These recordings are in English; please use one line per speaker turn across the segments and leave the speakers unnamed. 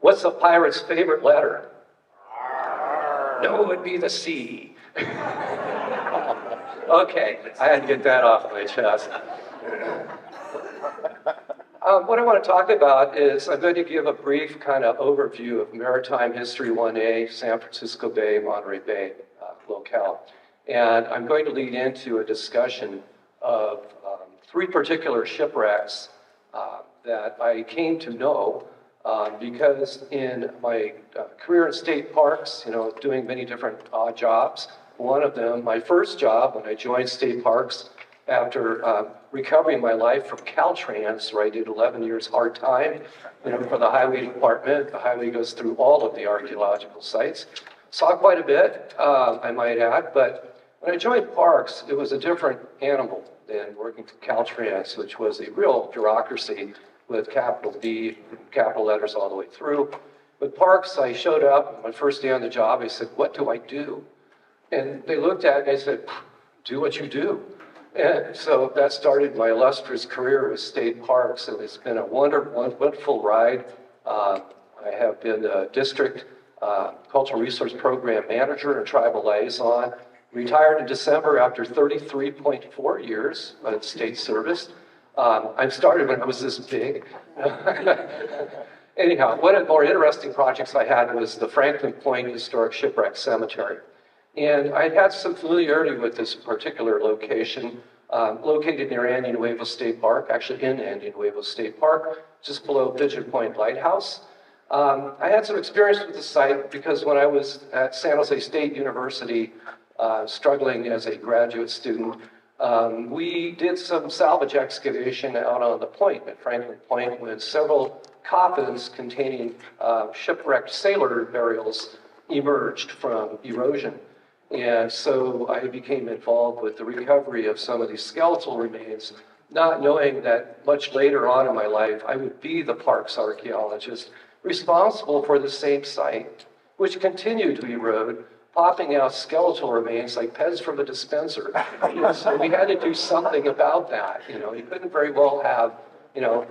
What's a pirate's favorite letter? No, it would be the C. Okay, I had to get that off my chest. What I want to talk about is I'm going to give a brief kind of overview of Maritime History 1A, San Francisco Bay, Monterey Bay locale. And I'm going to lead into a discussion of three particular shipwrecks that I came to know because in my career in state parks, doing many different odd jobs, one of them, my first job when I joined state parks after recovering my life from Caltrans, where I did 11 years hard time, for the highway department. The highway goes through all of the archaeological sites. Saw quite a bit, I might add, but when I joined parks, it was a different animal than working for Caltrans, which was a real bureaucracy with capital B, capital letters all the way through. With parks, I showed up, my first day on the job, I said, what do I do? And they looked at me and said, do what you do. And so that started my illustrious career with state parks, and it's been a wonderful ride. I have been a district cultural resource program manager and tribal liaison. Retired in December after 33.4 years of state service. I started when I was this big. Anyhow, one of the more interesting projects I had was the Franklin Point Historic Shipwreck Cemetery. And I had some familiarity with this particular location, located near Andy Nuevo State Park, actually in Andy Nuevo State Park, just below Pigeon Point Lighthouse. I had some experience with the site because when I was at San Jose State University, struggling as a graduate student, we did some salvage excavation out on the point at Franklin Point when several coffins containing shipwrecked sailor burials emerged from erosion. And so I became involved with the recovery of some of these skeletal remains, not knowing that much later on in my life, I would be the parks archaeologist responsible for the same site, which continued to erode, popping out skeletal remains like Pez from a dispenser. So we had to do something about that. You couldn't very well have,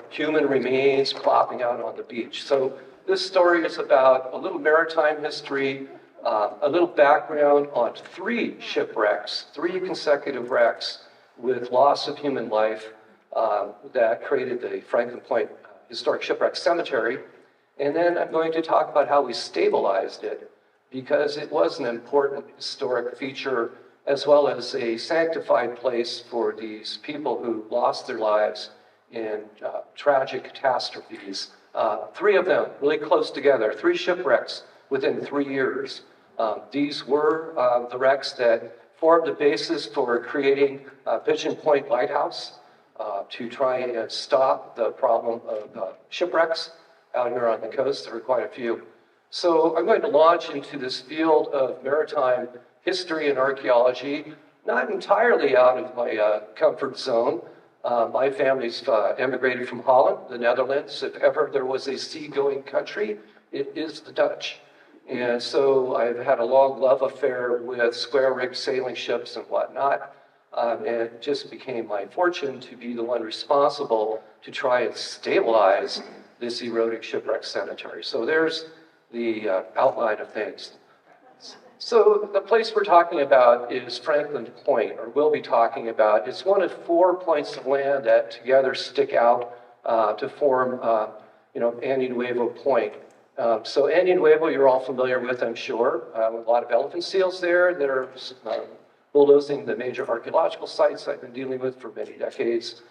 human remains plopping out on the beach. So this story is about a little maritime history, a little background on three shipwrecks, three consecutive wrecks with loss of human life that created the Franklin Point Historic Shipwreck Cemetery. And then I'm going to talk about how we stabilized it, because it was an important historic feature as well as a sanctified place for these people who lost their lives in tragic catastrophes. Three of them really close together, three shipwrecks within 3 years. These were the wrecks that formed the basis for creating Pigeon Point Lighthouse to try and stop the problem of shipwrecks out here on the coast. There were quite a few. So I'm going to launch into this field of maritime history and archaeology, not entirely out of my comfort zone. My family's emigrated from Holland, the Netherlands. If ever there was a seagoing country, it is the Dutch. And so I've had a long love affair with square-rigged sailing ships and whatnot. And it just became my fortune to be the one responsible to try and stabilize this eroding shipwreck cemetery. So there's the outline of things. So the place we're talking about is Franklin Point, or we'll be talking about. It's one of 4 points of land that together stick out to form, Andy Nuevo Point. So Andy Nuevo, you're all familiar with, I'm sure, with a lot of elephant seals there that are bulldozing the major archaeological sites I've been dealing with for many decades.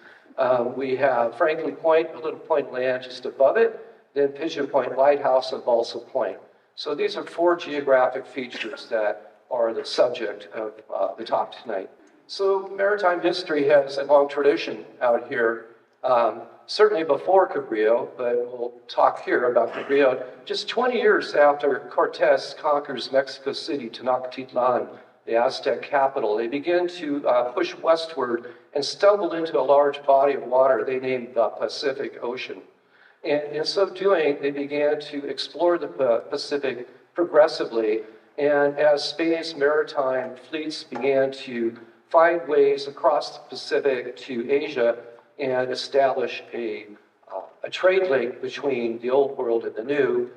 We have Franklin Point, a little point of land just above it, then Pigeon Point Lighthouse and Balsa Point. So these are 4 geographic features that are the subject of the talk tonight. So maritime history has a long tradition out here, certainly before Cabrillo, but we'll talk here about Cabrillo. Just 20 years after Cortez conquers Mexico City, Tenochtitlan, the Aztec capital, they begin to push westward and stumbled into a large body of water they named the Pacific Ocean. And in so doing, they began to explore the Pacific progressively. And as Spain's maritime fleets began to find ways across the Pacific to Asia and establish a trade link between the old world and the new,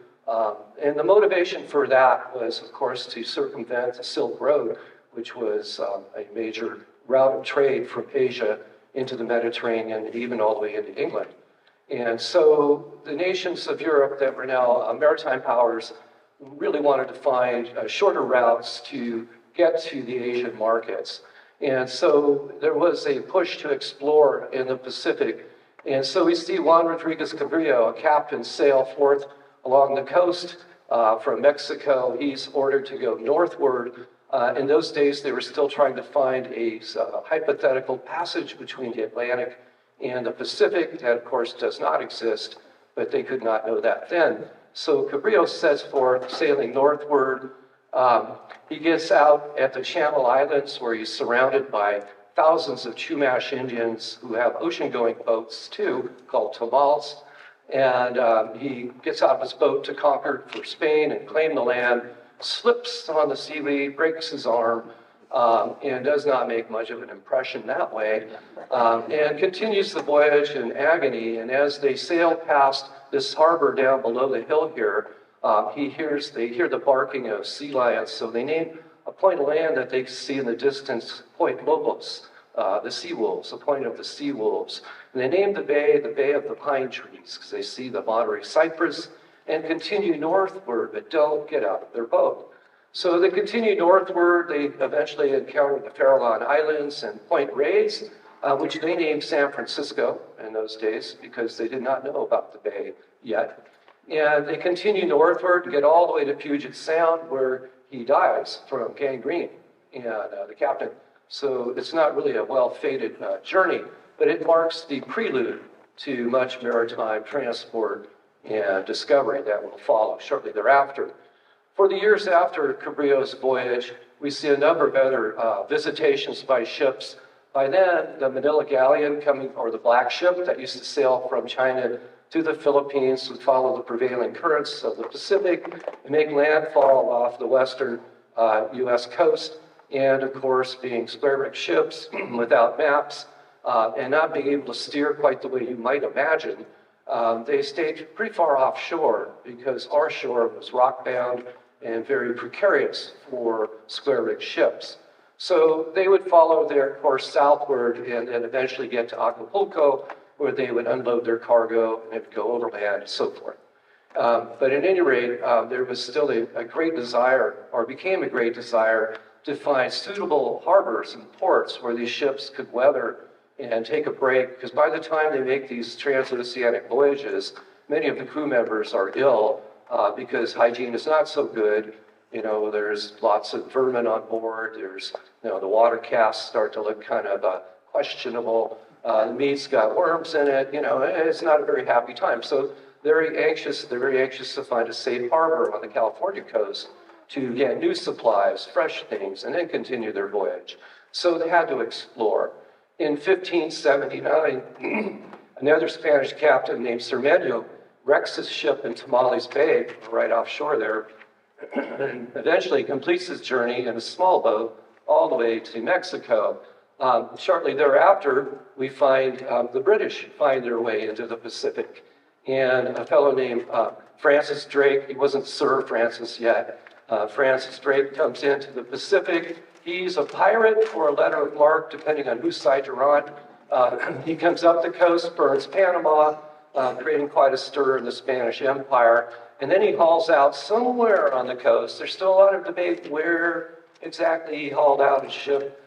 And the motivation for that was, of course, to circumvent the Silk Road, which was a major route of trade from Asia into the Mediterranean and even all the way into England. And so the nations of Europe that were now maritime powers really wanted to find shorter routes to get to the Asian markets. And so there was a push to explore in the Pacific. And so we see Juan Rodriguez Cabrillo, a captain, sail forth along the coast from Mexico. He's ordered to go northward. In those days, they were still trying to find a hypothetical passage between the Atlantic and the Pacific. That, of course, does not exist, but they could not know that then. So Cabrillo sets forth, sailing northward. He gets out at the Channel Islands, where he's surrounded by thousands of Chumash Indians who have ocean-going boats, too, called tamals. And he gets out of his boat to conquer for Spain and claim the land, slips on the seaweed, breaks his arm, and does not make much of an impression that way, and continues the voyage in agony. And as they sail past this harbor down below the hill here, they hear the barking of sea lions, so they name a point of land that they see in the distance Point Lobos, the sea wolves, the point of the sea wolves. And they name the bay of the pine trees, because they see the Monterey cypress, and continue northward, but don't get out of their boat. So they continue northward. They eventually encounter the Farallon Islands and Point Reyes, which they named San Francisco in those days because they did not know about the bay yet. And they continue northward to get all the way to Puget Sound, where he dies from gangrene, and the captain. So it's not really a well-fated journey, but it marks the prelude to much maritime transport and discovery that will follow shortly thereafter. For the years after Cabrillo's voyage, we see a number of other visitations by ships. By then, the Manila Galleon or the Black Ship that used to sail from China to the Philippines would follow the prevailing currents of the Pacific and make landfall off the western U.S. coast. And of course, being square-rigged ships without maps and not being able to steer quite the way you might imagine, they stayed pretty far offshore because our shore was rock-bound and very precarious for square-rigged ships. So they would follow their course southward and then eventually get to Acapulco, where they would unload their cargo and go overland and so forth. But at any rate, there was still a great desire, or became a great desire, to find suitable harbors and ports where these ships could weather and take a break, because by the time they make these transoceanic voyages, many of the crew members are ill because hygiene is not so good. You know, there's lots of vermin on board. There's, the water casks start to look kind of questionable. The meat's got worms in it. It's not a very happy time. So they're very anxious to find a safe harbor on the California coast to get new supplies, fresh things, and then continue their voyage. So they had to explore. In 1579, another Spanish captain named Cermeño wrecks his ship in Tamales Bay, right offshore there, and eventually completes his journey in a small boat all the way to Mexico. Shortly thereafter, we find the British find their way into the Pacific. And a fellow named Francis Drake, he wasn't Sir Francis yet, Francis Drake comes into the Pacific. He's a pirate or a letter of marque, depending on whose side you're on. He comes up the coast, burns Panama, creating quite a stir in the Spanish Empire. And then he hauls out somewhere on the coast. There's still a lot of debate where exactly he hauled out his ship,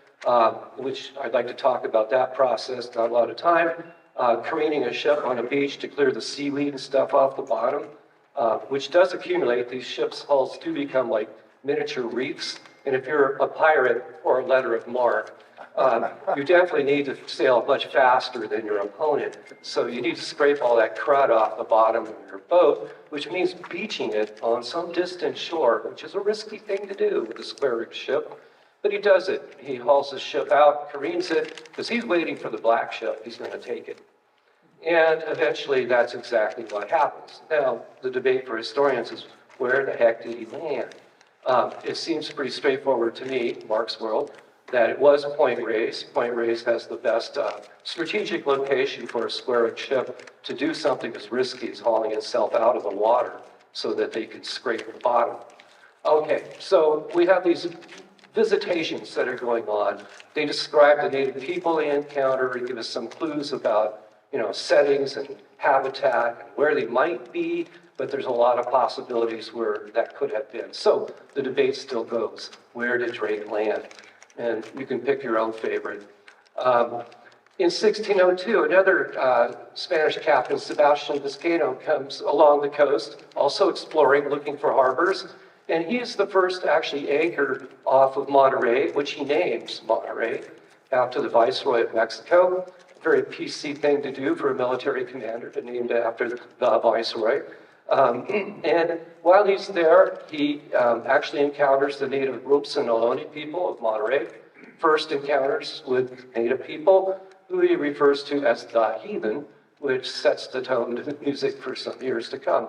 which I'd like to talk about that process, not a lot of time. Careening a ship on a beach to clear the seaweed and stuff off the bottom, which does accumulate. These ships' hulls do become like miniature reefs. And if you're a pirate or a letter of marque, you definitely need to sail much faster than your opponent. So you need to scrape all that crud off the bottom of your boat, which means beaching it on some distant shore, which is a risky thing to do with a square-rigged ship. But he does it. He hauls his ship out, careens it, because he's waiting for the Black Ship. He's going to take it. And eventually, that's exactly what happens. Now, the debate for historians is, where the heck did he land? It seems pretty straightforward to me, Mark's world, that it was Point Reyes. Point Reyes has the best strategic location for a square-rigged ship to do something as risky as hauling itself out of the water so that they could scrape the bottom. Okay, so we have these visitations that are going on. They describe the native people they encounter and give us some clues about, settings and habitat and where they might be, but there's a lot of possibilities where that could have been. So the debate still goes, where did Drake land? And you can pick your own favorite. In 1602, another Spanish captain, Sebastian Vizcaino, comes along the coast, also exploring, looking for harbors. And he's the first to actually anchor off of Monterey, which he names Monterey, after the Viceroy of Mexico. A very PC thing to do for a military commander to name it after the Viceroy. And while he's there, he actually encounters the native Ropes and Ohlone people of Monterey. First encounters with native people, who he refers to as the heathen, which sets the tone to the music for some years to come.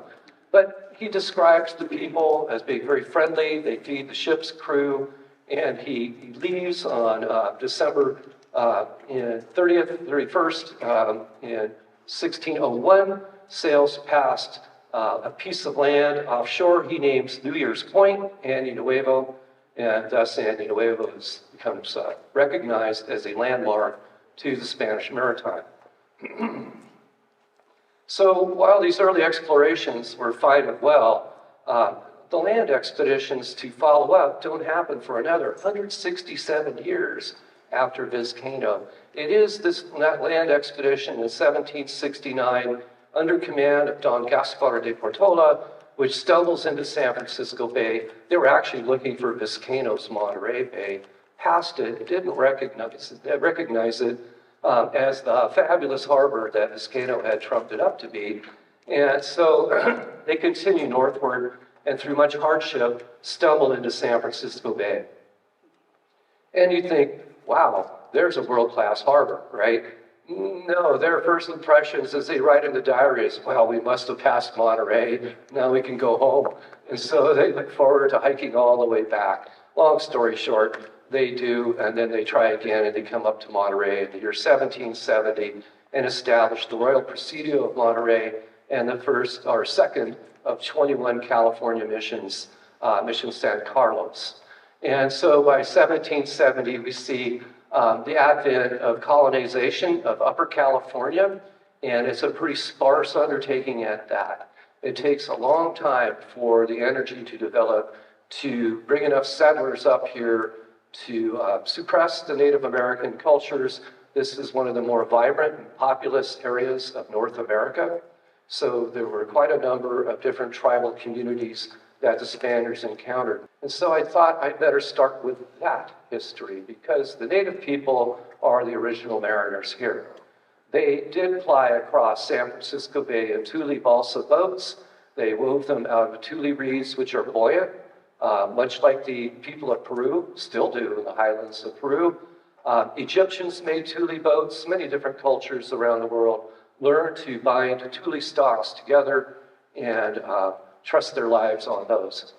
But he describes the people as being very friendly. They feed the ship's crew, and he leaves on December 31st in 1601, sails past a piece of land offshore he names New Year's Point, Nuevo, and thus Nuevo becomes recognized as a landmark to the Spanish Maritime. So while these early explorations were fine and well, the land expeditions to follow up don't happen for another 167 years after Vizcaino. It is that land expedition in 1769 under command of Don Gaspar de Portola, which stumbles into San Francisco Bay. They were actually looking for Vizcaino's Monterey Bay, passed it, didn't recognize it as the fabulous harbor that Vizcaino had trumped it up to be. And so they continue northward and through much hardship stumble into San Francisco Bay. And you think, wow, there's a world-class harbor, right? No, their first impressions as they write in the diary is, well, we must have passed Monterey, now we can go home. And so they look forward to hiking all the way back. Long story short, they do, and then they try again, and they come up to Monterey in the year 1770 and establish the Royal Presidio of Monterey and the first or second of 21 California missions, Mission San Carlos. And so by 1770, we see the advent of colonization of Upper California, and it's a pretty sparse undertaking at that. It takes a long time for the energy to develop to bring enough settlers up here to suppress the Native American cultures. This is one of the more vibrant and populous areas of North America. So there were quite a number of different tribal communities that the Spaniards encountered. And so I thought I'd better start with that history because the native people are the original mariners here. They did ply across San Francisco Bay in tule balsa boats. They wove them out of tule reeds, which are buoyant, much like the people of Peru still do in the highlands of Peru. Egyptians made tule boats. Many different cultures around the world learned to bind tule stalks together and trust their lives on those.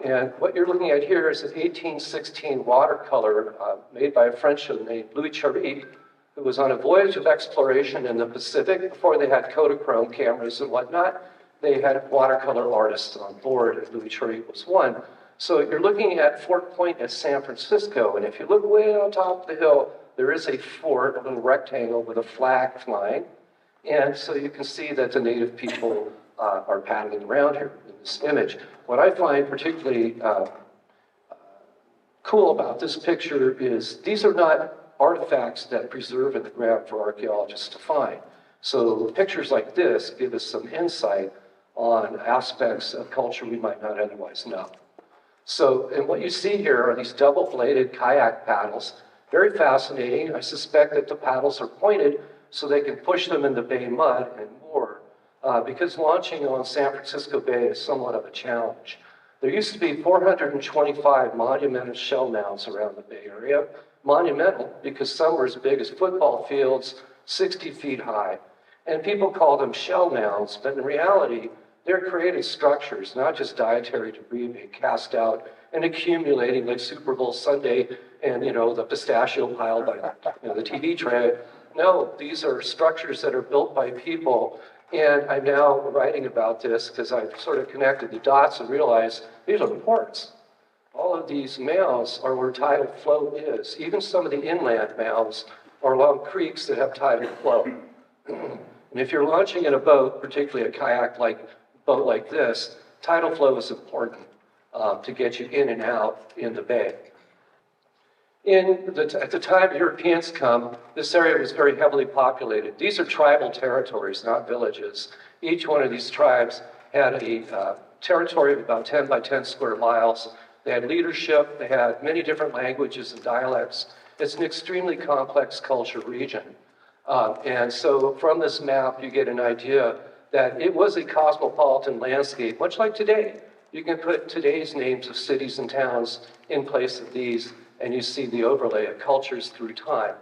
And what you're looking at here is an 1816 watercolor made by a Frenchman named Louis Charette, who was on a voyage of exploration in the Pacific. Before they had Kodachrome cameras and whatnot, they had watercolor artists on board, and Louis Charette was one. So you're looking at Fort Point at San Francisco, and if you look way on top of the hill, there is a fort, a little rectangle with a flag flying. And so you can see that the native people are paddling around here in this image. What I find particularly cool about this picture is these are not artifacts that preserve in the ground for archaeologists to find. So pictures like this give us some insight on aspects of culture we might not otherwise know. So, and what you see here are these double-bladed kayak paddles. Very fascinating. I suspect that the paddles are pointed so they can push them in the bay mud and moor, because launching on San Francisco Bay is somewhat of a challenge. There used to be 425 monumental shell mounds around the Bay Area. Monumental because some were as big as football fields, 60 feet high. And people call them shell mounds, but in reality, they're created structures, not just dietary debris being cast out and accumulating like Super Bowl Sunday and, the pistachio pile by the TV tray. No, these are structures that are built by people And I'm now writing about this because I've sort of connected the dots and realized these are ports. All of these mouths are where tidal flow is. Even some of the inland mouths are along creeks that have tidal flow. And if you're launching in a boat, particularly a kayak-like boat like this, tidal flow is important to get you in and out in the bay. At the time Europeans come, this area was very heavily populated. These are tribal territories, not villages. Each one of these tribes had a territory of about 10 by 10 square miles. They had leadership, they had many different languages and dialects. It's an extremely complex culture region. And so from this map, you get an idea that it was a cosmopolitan landscape, much like today. You can put today's names of cities and towns in place of these, and you see the overlay of cultures through time.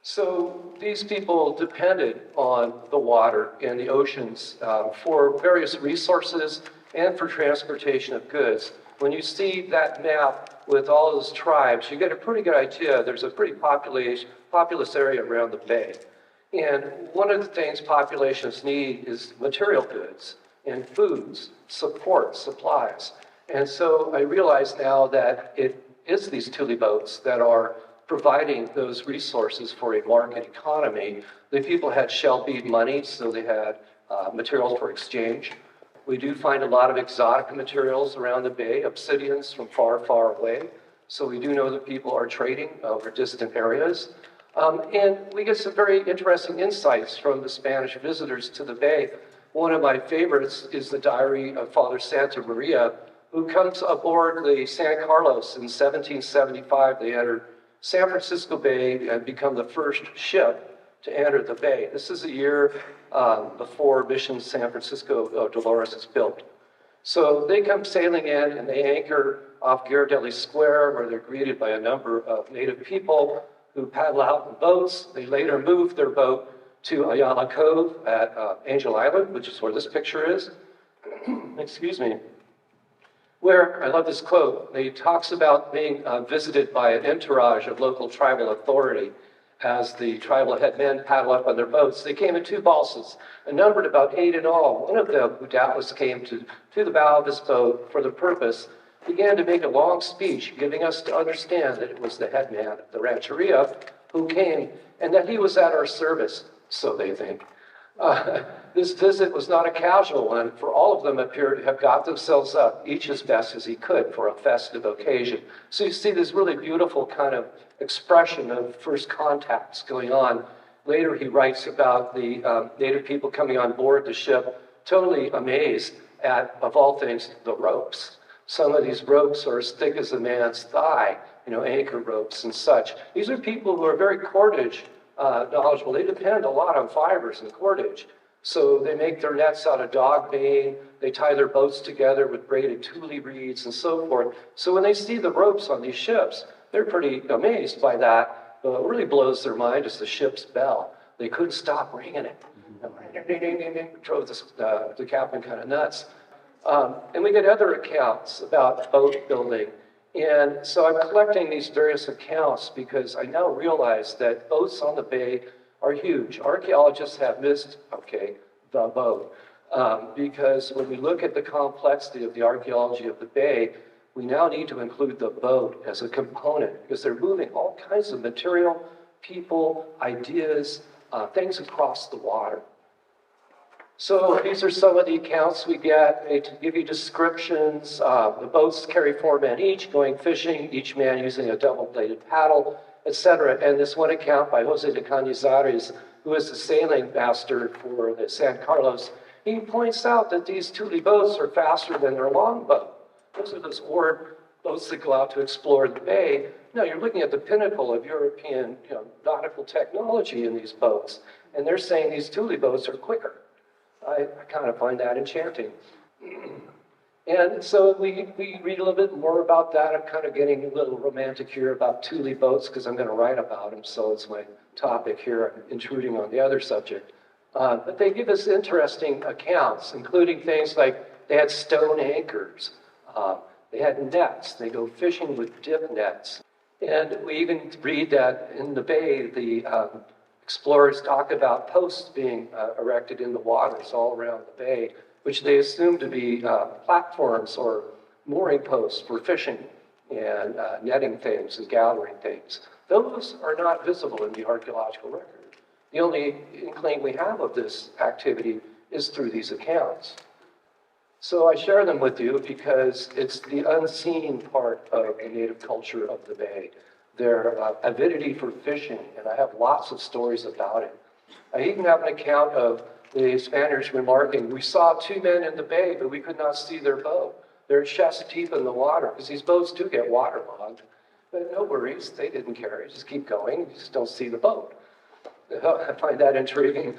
So these people depended on the water and the oceans for various resources and for transportation of goods. When you see that map with all those tribes, you get a pretty good idea. There's a pretty populous area around the bay. And one of the things populations need is material goods and foods, support, supplies. And so I realize now that it is these tule boats that are providing those resources for a market economy. The people had shell bead money, so they had materials for exchange. We do find a lot of exotic materials around the bay, obsidians from far, far away. So we do know that people are trading over distant areas. And we get some very interesting insights from the Spanish visitors to the bay. One of my favorites is the diary of Father Santa Maria, who comes aboard the San Carlos in 1775. They entered San Francisco Bay and become the first ship to enter the bay. This is a year before Mission San Francisco Dolores is built. So they come sailing in and they anchor off Ghirardelli Square, where they're greeted by a number of native people who paddle out in boats. They later move their boat to Ayala Cove at Angel Island, which is where this picture is. Excuse me. Where, I love this quote, he talks about being visited by an entourage of local tribal authority as the tribal headmen paddle up on their boats. They came in 2 balsas, numbered about 8 in all. One of them, who doubtless came to the bow of his boat for the purpose, began to make a long speech, giving us to understand that it was the headman of the rancheria who came, and that he was at our service, so they think. This visit was not a casual one, for all of them appear to have got themselves up, each as best as he could, for a festive occasion. So you see this really beautiful kind of expression of first contacts going on. Later he writes about the native people coming on board the ship, totally amazed at, of all things, the ropes. Some of these ropes are as thick as a man's thigh, anchor ropes and such. These are people who are very cordage knowledgeable. They depend a lot on fibers and cordage. So they make their nets out of dog bane, they tie their boats together with braided tule reeds and so forth. So when they see the ropes on these ships, they're pretty amazed by that. But what really blows their mind is the ship's bell. They couldn't stop ringing it. Drove the captain kind of nuts. And we get other accounts about boat building. And so I'm collecting these various accounts because I now realize that boats on the bay are huge. Archaeologists have missed, the boat. Because when we look at the complexity of the archaeology of the bay, we now need to include the boat as a component because they're moving all kinds of material, people, ideas, things across the water. So these are some of the accounts we get. They give you descriptions. The boats carry 4 men each, going fishing, each man using a double-bladed paddle, etc. And this one account by Jose de Cañizares, who is the sailing master for the San Carlos, he points out that these tule boats are faster than their longboat. Those are those oared boats that go out to explore the bay. Now you're looking at the pinnacle of European nautical technology in these boats, and they're saying these tule boats are quicker. I kind of find that enchanting. And so we read a little bit more about that. I'm kind of getting a little romantic here about tule boats because I'm going to write about them, so it's my topic here. I'm intruding on the other subject. But they give us interesting accounts, including things like they had stone anchors. They had nets. They go fishing with dip nets. And we even read that in the bay, the Explorers talk about posts being erected in the waters all around the bay, which they assume to be platforms or mooring posts for fishing and netting things and gathering things. Those are not visible in the archaeological record. The only inkling we have of this activity is through these accounts. So I share them with you because it's the unseen part of the native culture of the bay. Their avidity for fishing, and I have lots of stories about it. I even have an account of the Spaniards remarking, "We saw two men in the bay, but we could not see their boat. They're chest deep in the water," because these boats do get waterlogged. But no worries, they didn't care. You just keep going, you just don't see the boat. I find that intriguing.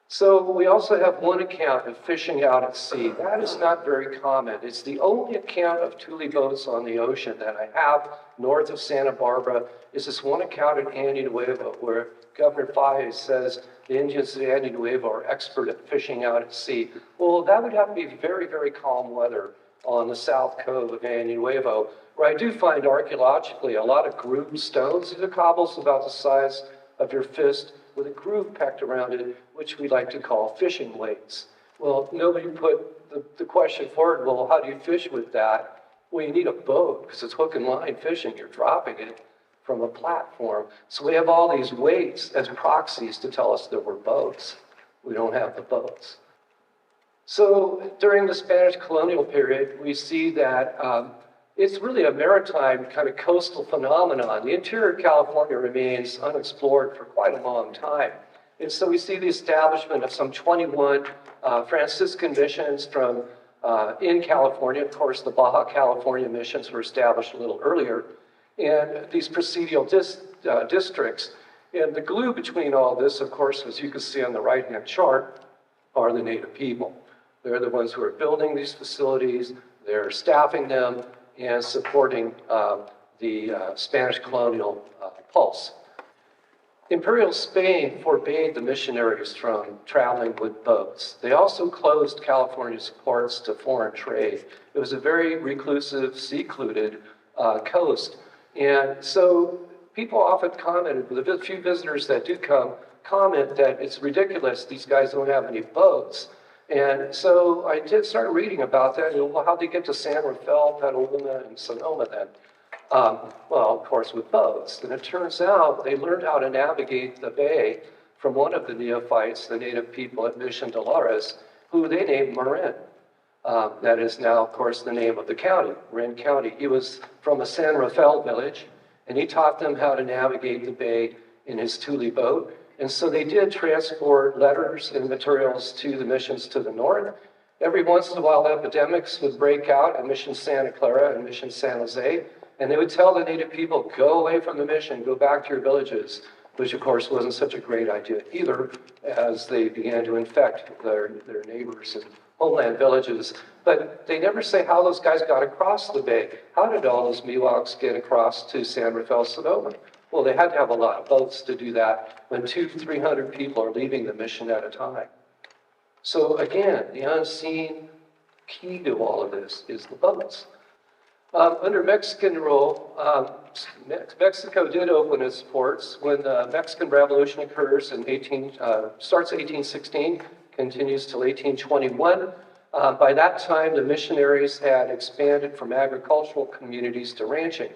So we also have one account of fishing out at sea. That is not very common. It's the only account of Thule boats on the ocean that I have north of Santa Barbara. Is this one account at Nuevo where Governor Faye says the Indians at Nuevo are expert at fishing out at sea. Well, that would have to be very, very calm weather on the south cove of Nuevo, where I do find archaeologically a lot of grooved stones. These are cobbles about the size of your fist with a groove pecked around it, which we like to call fishing weights. Well, nobody put the question forward, well, how do you fish with that? Well, you need a boat, because it's hook and line fishing. You're dropping it from a platform. So we have all these weights as proxies to tell us there were boats. We don't have the boats. So during the Spanish colonial period, we see that it's really a maritime kind of coastal phenomenon. The interior of California remains unexplored for quite a long time. And so we see the establishment of some 21 Franciscan missions from in California. Of course, the Baja California missions were established a little earlier. And these presidial districts. And the glue between all this, of course, as you can see on the right-hand chart, are the native people. They're the ones who are building these facilities, they're staffing them, and supporting the Spanish colonial pulse. Imperial Spain forbade the missionaries from traveling with boats. They also closed California's ports to foreign trade. It was a very reclusive, secluded coast. And so people often commented, with the few visitors that do come, comment that it's ridiculous, these guys don't have any boats. And so I did start reading about that. And, well, how'd they get to San Rafael, Petaluma, and Sonoma then? Well, of course, with boats. And it turns out they learned how to navigate the bay from one of the neophytes, the native people at Mission Dolores, who they named Marin. That is now, of course, the name of the county, Marin County. He was from a San Rafael village, and he taught them how to navigate the bay in his Thule boat. And so they did transport letters and materials to the missions to the north. Every once in a while, epidemics would break out at Mission Santa Clara and Mission San Jose, and they would tell the native people, go away from the mission, go back to your villages, which of course wasn't such a great idea either, as they began to infect their neighbors and homeland villages. But they never say how those guys got across the bay. How did all those Miwoks get across to San Rafael, Sonoma? Well, they had to have a lot of boats to do that when 200-300 people are leaving the mission at a time. So again, the unseen key to all of this is the boats. Under Mexican rule, Mexico did open its ports. When the Mexican Revolution occurs in starts 1816, continues till 1821. By that time, the missionaries had expanded from agricultural communities to ranching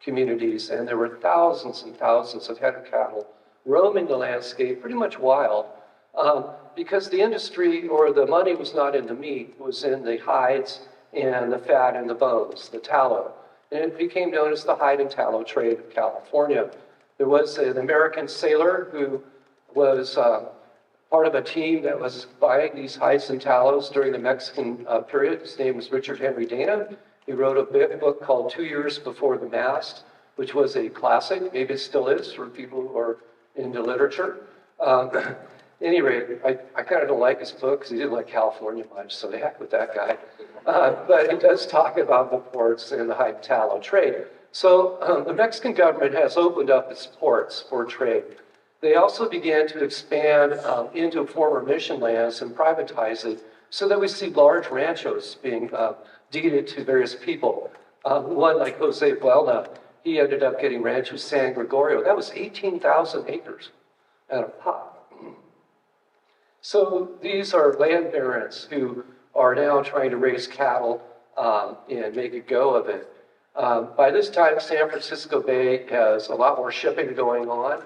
communities, and there were thousands and thousands of head of cattle roaming the landscape, pretty much wild, because the industry or the money was not in the meat, it was in the hides and the fat and the bones, the tallow. And it became known as the hide and tallow trade of California. There was an American sailor who was part of a team that was buying these hides and tallows during the Mexican period. His name was Richard Henry Dana. He wrote a book called 2 Years Before the Mast, which was a classic. Maybe it still is for people who are into literature. At any rate, I kind of don't like his book because he didn't like California much, so the heck with that guy. But he does talk about the ports and the hide tallow trade. So the Mexican government has opened up its ports for trade. They also began to expand into former mission lands and privatize it so that we see large ranchos being deeded to various people. One like Jose Buelna, he ended up getting Rancho San Gregorio. That was 18,000 acres at a pop. So these are land barons who are now trying to raise cattle and make a go of it. By this time, San Francisco Bay has a lot more shipping going on.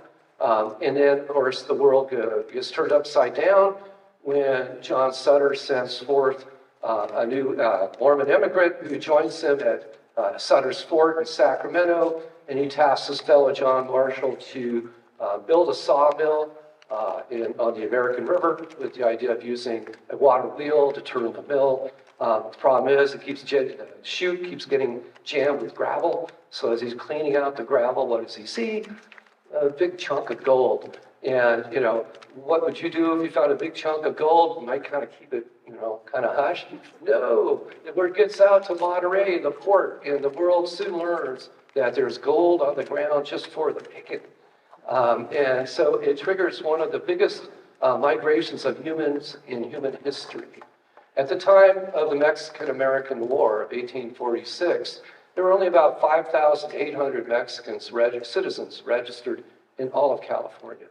And then, of course, the world gets turned upside down when John Sutter sends forth a new Mormon immigrant who joins him at Sutter's Fort in Sacramento, and he tasks his fellow John Marshall to build a sawmill on the American River with the idea of using a water wheel to turn the mill. The problem is the chute keeps getting jammed with gravel. So as he's cleaning out the gravel, what does he see? A big chunk of gold. And, you know, what would you do if you found a big chunk of gold? You might kind of keep it, you know, kind of hushed. No, the word gets out to Monterey, the port, and the world soon learns that there's gold on the ground just for the picking. And so it triggers one of the biggest migrations of humans in human history. At the time of the Mexican-American War of 1846, there were only about 5,800 Mexicans, citizens, registered in all of California.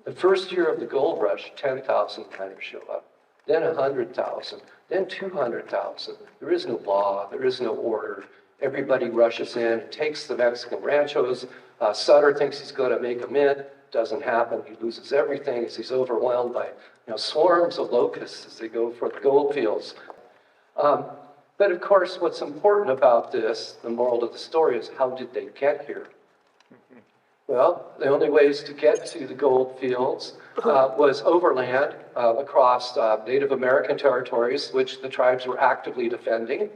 The first year of the gold rush, 10,000 miners show up, then 100,000, then 200,000. There is no law, there is no order. Everybody rushes in, takes the Mexican ranchos. Sutter thinks he's going to make a mint. Doesn't happen. He loses everything as he's overwhelmed by swarms of locusts as they go for the gold fields. But of course, what's important about this, the moral of the story, is how did they get here? Well, the only ways to get to the gold fields was overland across Native American territories, which the tribes were actively defending,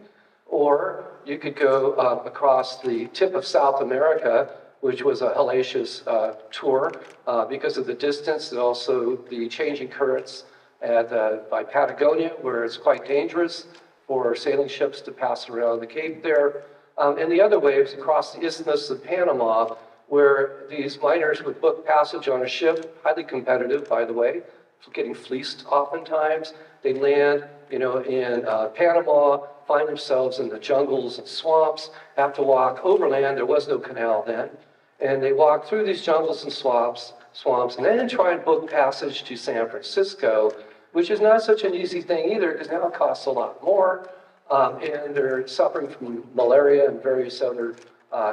or you could go across the tip of South America, which was a hellacious tour because of the distance and also the changing currents by Patagonia, where it's quite dangerous for sailing ships to pass around the Cape there. And the other waves across the Isthmus of Panama, where these miners would book passage on a ship, highly competitive, by the way, getting fleeced oftentimes. They land, in Panama, find themselves in the jungles and swamps, have to walk overland. There was no canal then. And they walk through these jungles and swamps, and then try and book passage to San Francisco, which is not such an easy thing either, because now it costs a lot more. And they're suffering from malaria and various other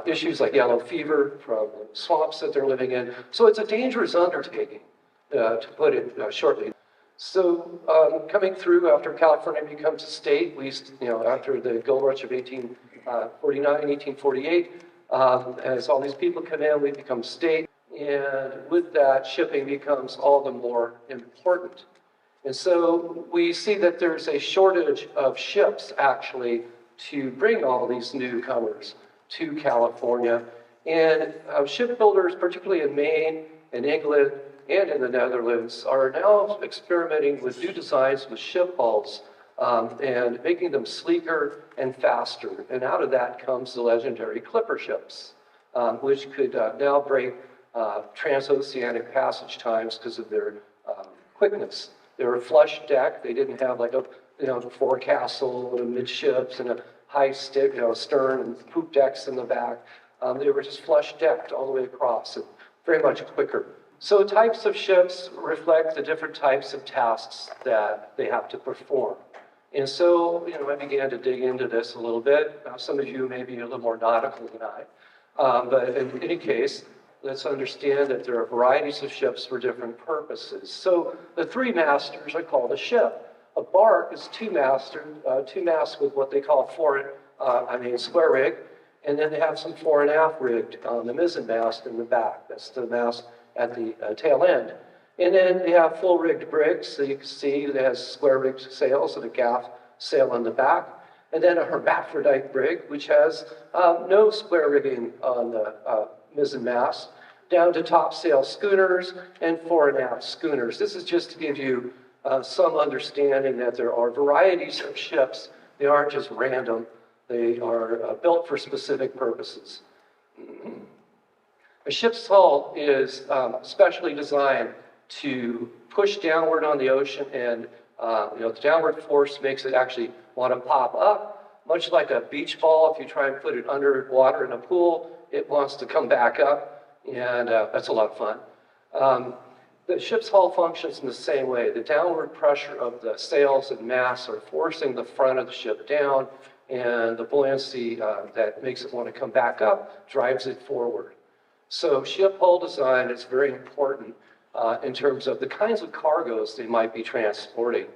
issues like yellow fever from the swamps that they're living in. So it's a dangerous undertaking, to put it shortly. So coming through after California becomes a state, after the gold rush of 1849, 1848, as all these people come in, we become a state. And with that, shipping becomes all the more important. And so we see that there's a shortage of ships, actually, to bring all these newcomers to California. And shipbuilders, particularly in Maine and England and in the Netherlands, are now experimenting with new designs with ship hulls and making them sleeker and faster. And out of that comes the legendary clipper ships, which could now break transoceanic passage times because of their quickness. They were flush deck. They didn't have like a forecastle with midships and a high stick, stern and poop decks in the back. They were just flush decked all the way across and very much quicker. So types of ships reflect the different types of tasks that they have to perform. And so, I began to dig into this a little bit. Now, some of you may be a little more nautical than I, but in any case, let's understand that there are varieties of ships for different purposes. So the three masters are called a ship. A bark is two masts with what they call square rig, and then they have some fore and aft rigged on the mizzen mast in the back. That's the mast at the tail end. And then they have full rigged brigs, so you can see it has square rigged sails and a gaff sail on the back. And then a hermaphrodite brig, which has no square rigging on the mizzen mast, down to topsail schooners and fore and aft schooners. This is just to give you some understanding that there are varieties of ships. They aren't just random. They are built for specific purposes. A ship's hull is specially designed to push downward on the ocean, and the downward force makes it actually want to pop up, much like a beach ball. If you try and put it under water in a pool, it wants to come back up, and that's a lot of fun. The ship's hull functions in the same way. The downward pressure of the sails and masts are forcing the front of the ship down, and the buoyancy that makes it want to come back up drives it forward. So ship hull design is very important in terms of the kinds of cargoes they might be transporting.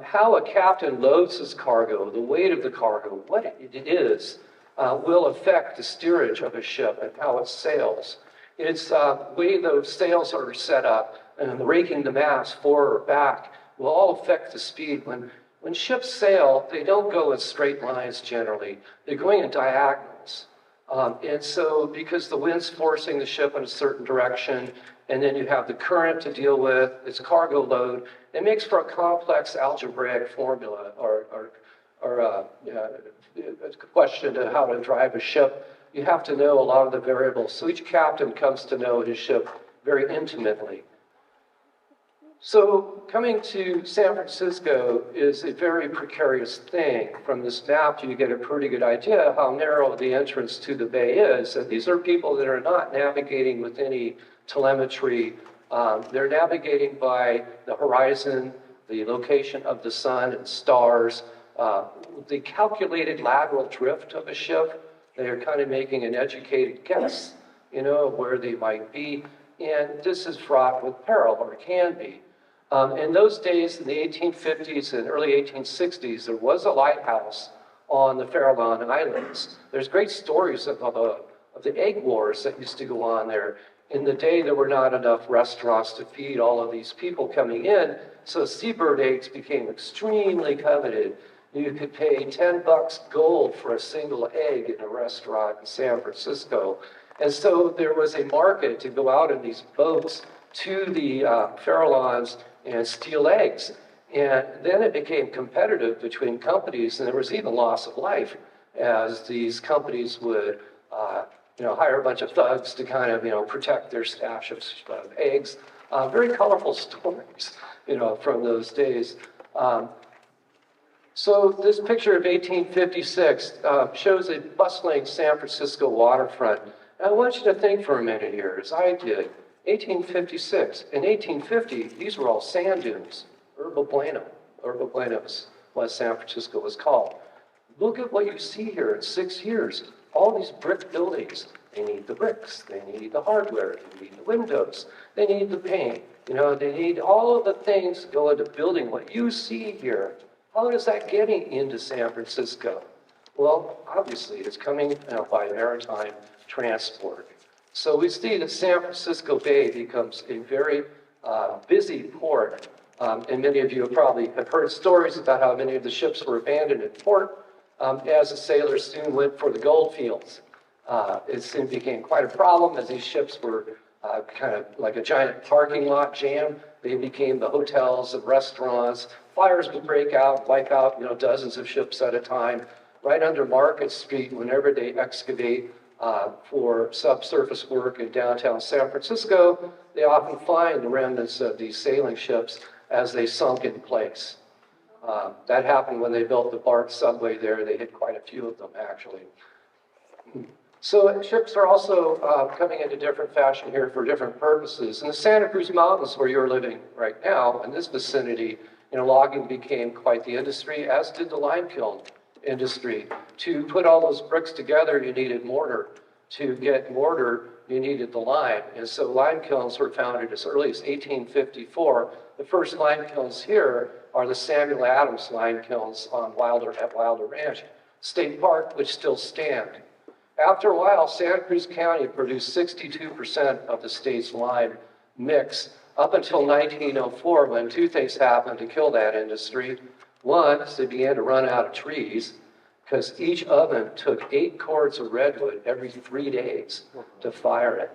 How a captain loads his cargo, the weight of the cargo, what it is, will affect the steerage of a ship and how it sails. It's the way those sails are set up and the raking the mast forward or back will all affect the speed. When ships sail, they don't go in straight lines generally. They're going in diagonals. And so because the wind's forcing the ship in a certain direction, and then you have the current to deal with, its cargo load, it makes for a complex algebraic formula or a question to how to drive a ship. You have to know a lot of the variables. So each captain comes to know his ship very intimately. So coming to San Francisco is a very precarious thing. From this map, you get a pretty good idea how narrow the entrance to the bay is. And these are people that are not navigating with any telemetry. They're navigating by the horizon, the location of the sun and stars, the calculated lateral drift of a ship. They are kind of making an educated guess, of where they might be. And this is fraught with peril, or it can be. In those days, in the 1850s and early 1860s, there was a lighthouse on the Farallon Islands. There's great stories of the egg wars that used to go on there. In the day, there were not enough restaurants to feed all of these people coming in, so seabird eggs became extremely coveted. You could pay $10 gold for a single egg in a restaurant in San Francisco. And so there was a market to go out in these boats to the Farallons and steal eggs. And then it became competitive between companies, and there was even loss of life as these companies would hire a bunch of thugs to kind of protect their stash of eggs. Very colorful stories from those days. So this picture of 1856 shows a bustling San Francisco waterfront. And I want you to think for a minute here, as I did. 1856. In 1850, these were all sand dunes. Herba Buenos, what San Francisco was called. Look at what you see here in 6 years. All these brick buildings. They need the bricks. They need the hardware. They need the windows. They need the paint. They need all of the things that go into building what you see here. How is that getting into San Francisco? Well, obviously, it's coming by maritime transport. So we see that San Francisco Bay becomes a very busy port. And many of you probably have heard stories about how many of the ships were abandoned in port as the sailors soon went for the gold fields. It soon became quite a problem as these ships were kind of like a giant parking lot jam. They became the hotels and restaurants. Fires would break out, wipe out dozens of ships at a time. Right under Market Street, whenever they excavate for subsurface work in downtown San Francisco, they often find the remnants of these sailing ships as they sunk in place. That happened when they built the BART subway there. They hit quite a few of them, actually. So ships are also coming into different fashion here for different purposes. In the Santa Cruz Mountains, where you're living right now, in this vicinity, logging became quite the industry, as did the lime kiln industry. To put all those bricks together, you needed mortar. To get mortar, you needed the lime. And so lime kilns were founded as early as 1854. The first lime kilns here are the Samuel Adams lime kilns at Wilder Ranch State Park, which still stand. After a while, Santa Cruz County produced 62% of the state's lime mix, up until 1904, when two things happened to kill that industry. One is they began to run out of trees, because each oven took 8 cords of redwood every 3 days to fire it.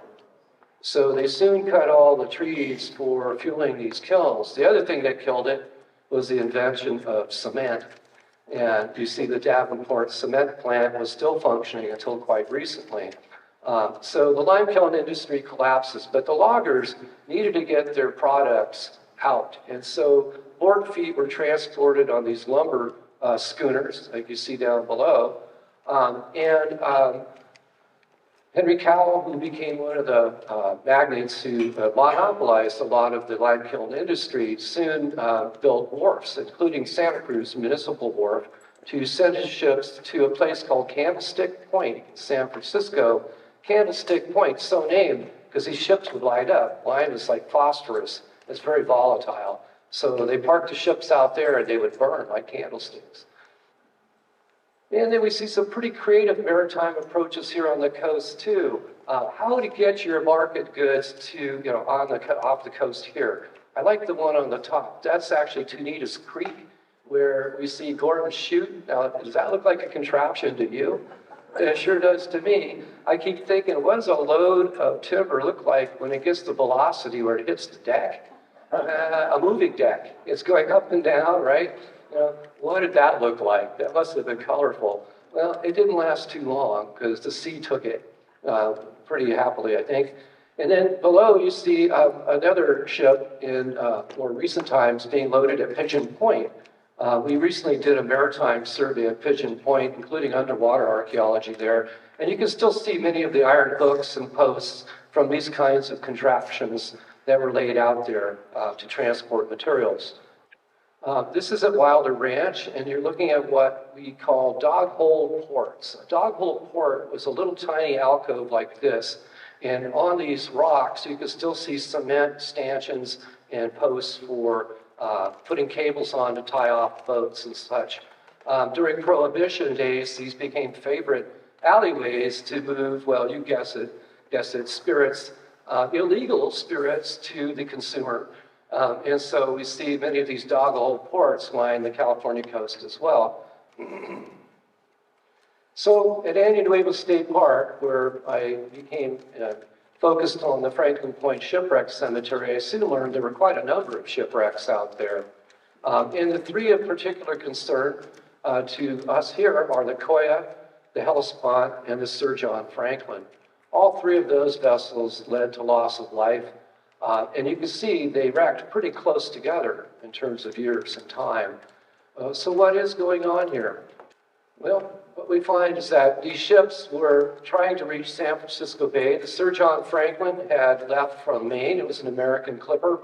So they soon cut all the trees for fueling these kilns. The other thing that killed it was the invention of cement. And you see the Davenport cement plant was still functioning until quite recently. So the lime kiln industry collapses, but the loggers needed to get their products out. And so board feet were transported on these lumber schooners, like you see down below. Henry Cowell, who became one of the magnates who monopolized a lot of the lime kiln industry, soon built wharfs, including Santa Cruz Municipal Wharf, to send his ships to a place called Candlestick Point in San Francisco. Candlestick Point, so named because these ships would light up. Lime is like phosphorus. It's very volatile. So they parked the ships out there and they would burn like candlesticks. And then we see some pretty creative maritime approaches here on the coast too. How to get your market goods to, off the coast here. I like the one on the top. That's actually Tunitas Creek, where we see Gordon's Chute. Now, does that look like a contraption to you? It sure does to me. I keep thinking, what does a load of timber look like when it gets the velocity where it hits the deck? A moving deck. It's going up and down, right? What did that look like? That must have been colorful. Well, it didn't last too long because the sea took it pretty happily, I think. And then below you see another ship in more recent times being loaded at Pigeon Point. We recently did a maritime survey at Pigeon Point, including underwater archaeology there. And you can still see many of the iron hooks and posts from these kinds of contraptions that were laid out there to transport materials. This is at Wilder Ranch, and you're looking at what we call dog hole ports. A dog hole port was a little tiny alcove like this, and on these rocks you can still see cement stanchions and posts for putting cables on to tie off boats and such. During Prohibition days, these became favorite alleyways to move, well, you guess it, spirits, illegal spirits to the consumer. And so we see many of these dog-hole ports line the California coast as well. So at Nuevo State Park, where I became focused on the Franklin Point Shipwreck Cemetery, I soon learned there were quite a number of shipwrecks out there. And the three of particular concern to us here are the Koya, the Hellespont, and the Sir John Franklin. All three of those vessels led to loss of life. And you can see they racked pretty close together in terms of years and time. So what is going on here? Well, what we find is that these ships were trying to reach San Francisco Bay. The Sir John Franklin had left from Maine. It was an American clipper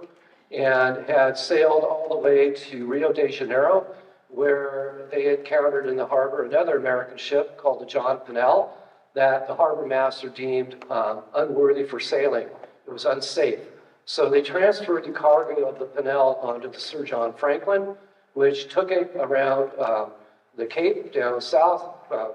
and had sailed all the way to Rio de Janeiro, where they encountered in the harbor another American ship called the John Pinnell that the harbor master deemed unworthy for sailing. It was unsafe. So they transferred the cargo of the Pinnell onto the Sir John Franklin, which took it around the Cape down south,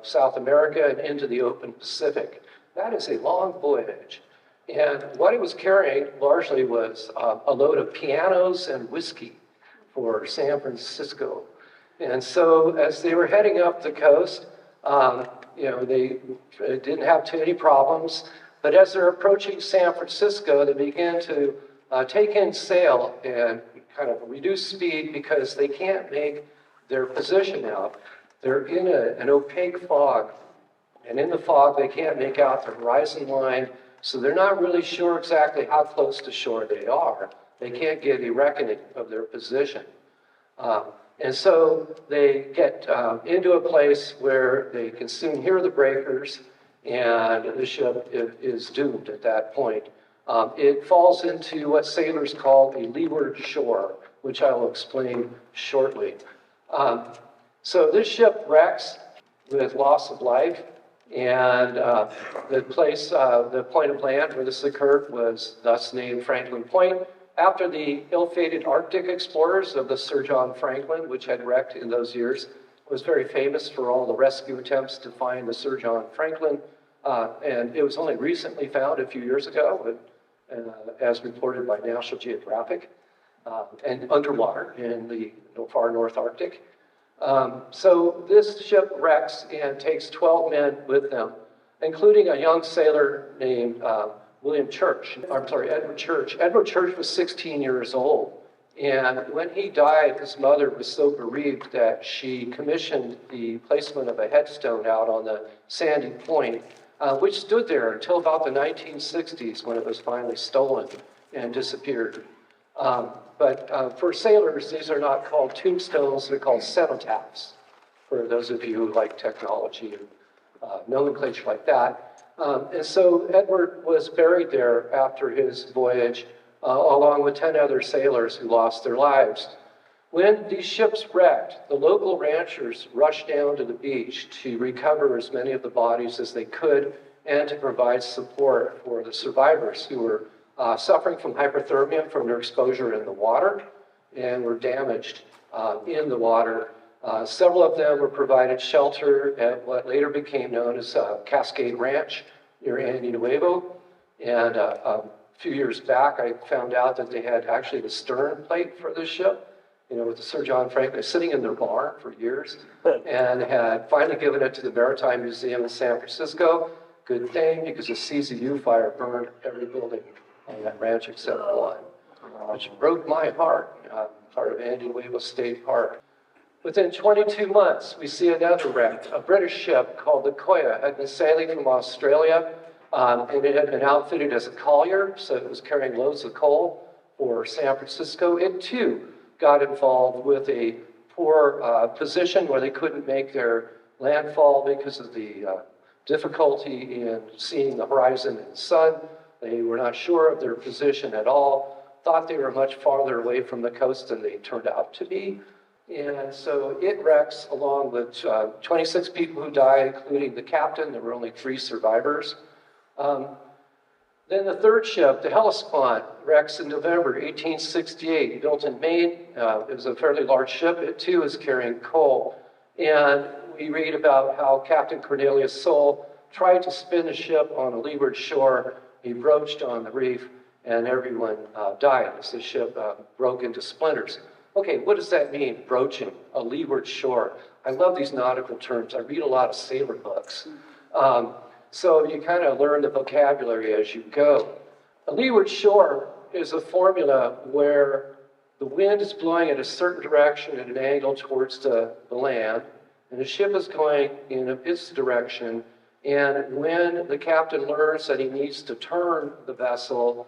South America, and into the open Pacific. That is a long voyage. And what it was carrying largely was a load of pianos and whiskey for San Francisco. And so as they were heading up the coast, they didn't have too many problems. But as they're approaching San Francisco, they began to take in sail and kind of reduce speed because they can't make their position out. They're in an opaque fog, and in the fog they can't make out the horizon line, so they're not really sure exactly how close to shore they are. They can't get a reckoning of their position. And so they get into a place where they can soon hear the breakers, and the ship is doomed at that point. It falls into what sailors call a leeward shore, which I will explain shortly. So this ship wrecks with loss of life, and the point of land where this occurred was thus named Franklin Point, after the ill-fated Arctic explorers of the Sir John Franklin, which had wrecked in those years, was very famous for all the rescue attempts to find the Sir John Franklin. And it was only recently found a few years ago, as reported by National Geographic, and underwater in the far North Arctic. So this ship wrecks and takes 12 men with them, including a young sailor named Edward Church. Edward Church was 16 years old. And when he died, his mother was so bereaved that she commissioned the placement of a headstone out on the sandy point, which stood there until about the 1960s when it was finally stolen and disappeared. But for sailors, these are not called tombstones, they're called cenotaphs. for those of you who like technology and nomenclature like that. And so Edward was buried there after his voyage, along with 10 other sailors who lost their lives. When these ships wrecked, the local ranchers rushed down to the beach to recover as many of the bodies as they could and to provide support for the survivors who were suffering from hypothermia from their exposure in the water and were damaged in the water. Several of them were provided shelter at what later became known as Cascade Ranch near Nuevo. And a few years back, I found out that they had actually the stern plate for the ship, with the Sir John Franklin sitting in their barn for years, and had finally given it to the Maritime Museum in San Francisco. Good thing, because the CZU fire burned every building on that ranch except one, which broke my heart, part of Nuevo State Park. Within 22 months, we see another wreck. A British ship called the Koya had been sailing from Australia, and it had been outfitted as a collier, so it was carrying loads of coal for San Francisco. It too got involved with a poor position where they couldn't make their landfall because of the difficulty in seeing the horizon and the sun. They were not sure of their position at all, thought they were much farther away from the coast than they turned out to be. And so it wrecks along with 26 people who died, including the captain. There were only 3 survivors. Then the third ship, the Hellespont, wrecks in November 1868, built in Maine. It was a fairly large ship. It too is carrying coal. And we read about how Captain Cornelius Soule tried to spin the ship on a leeward shore. He broached on the reef, and everyone died as the ship broke into splinters. Okay, what does that mean, broaching, a leeward shore? I love these nautical terms. I read a lot of sailor books. So you kind of learn the vocabulary as you go. A leeward shore is a formula where the wind is blowing in a certain direction at an angle towards the land, and the ship is going in its direction. And when the captain learns that he needs to turn the vessel,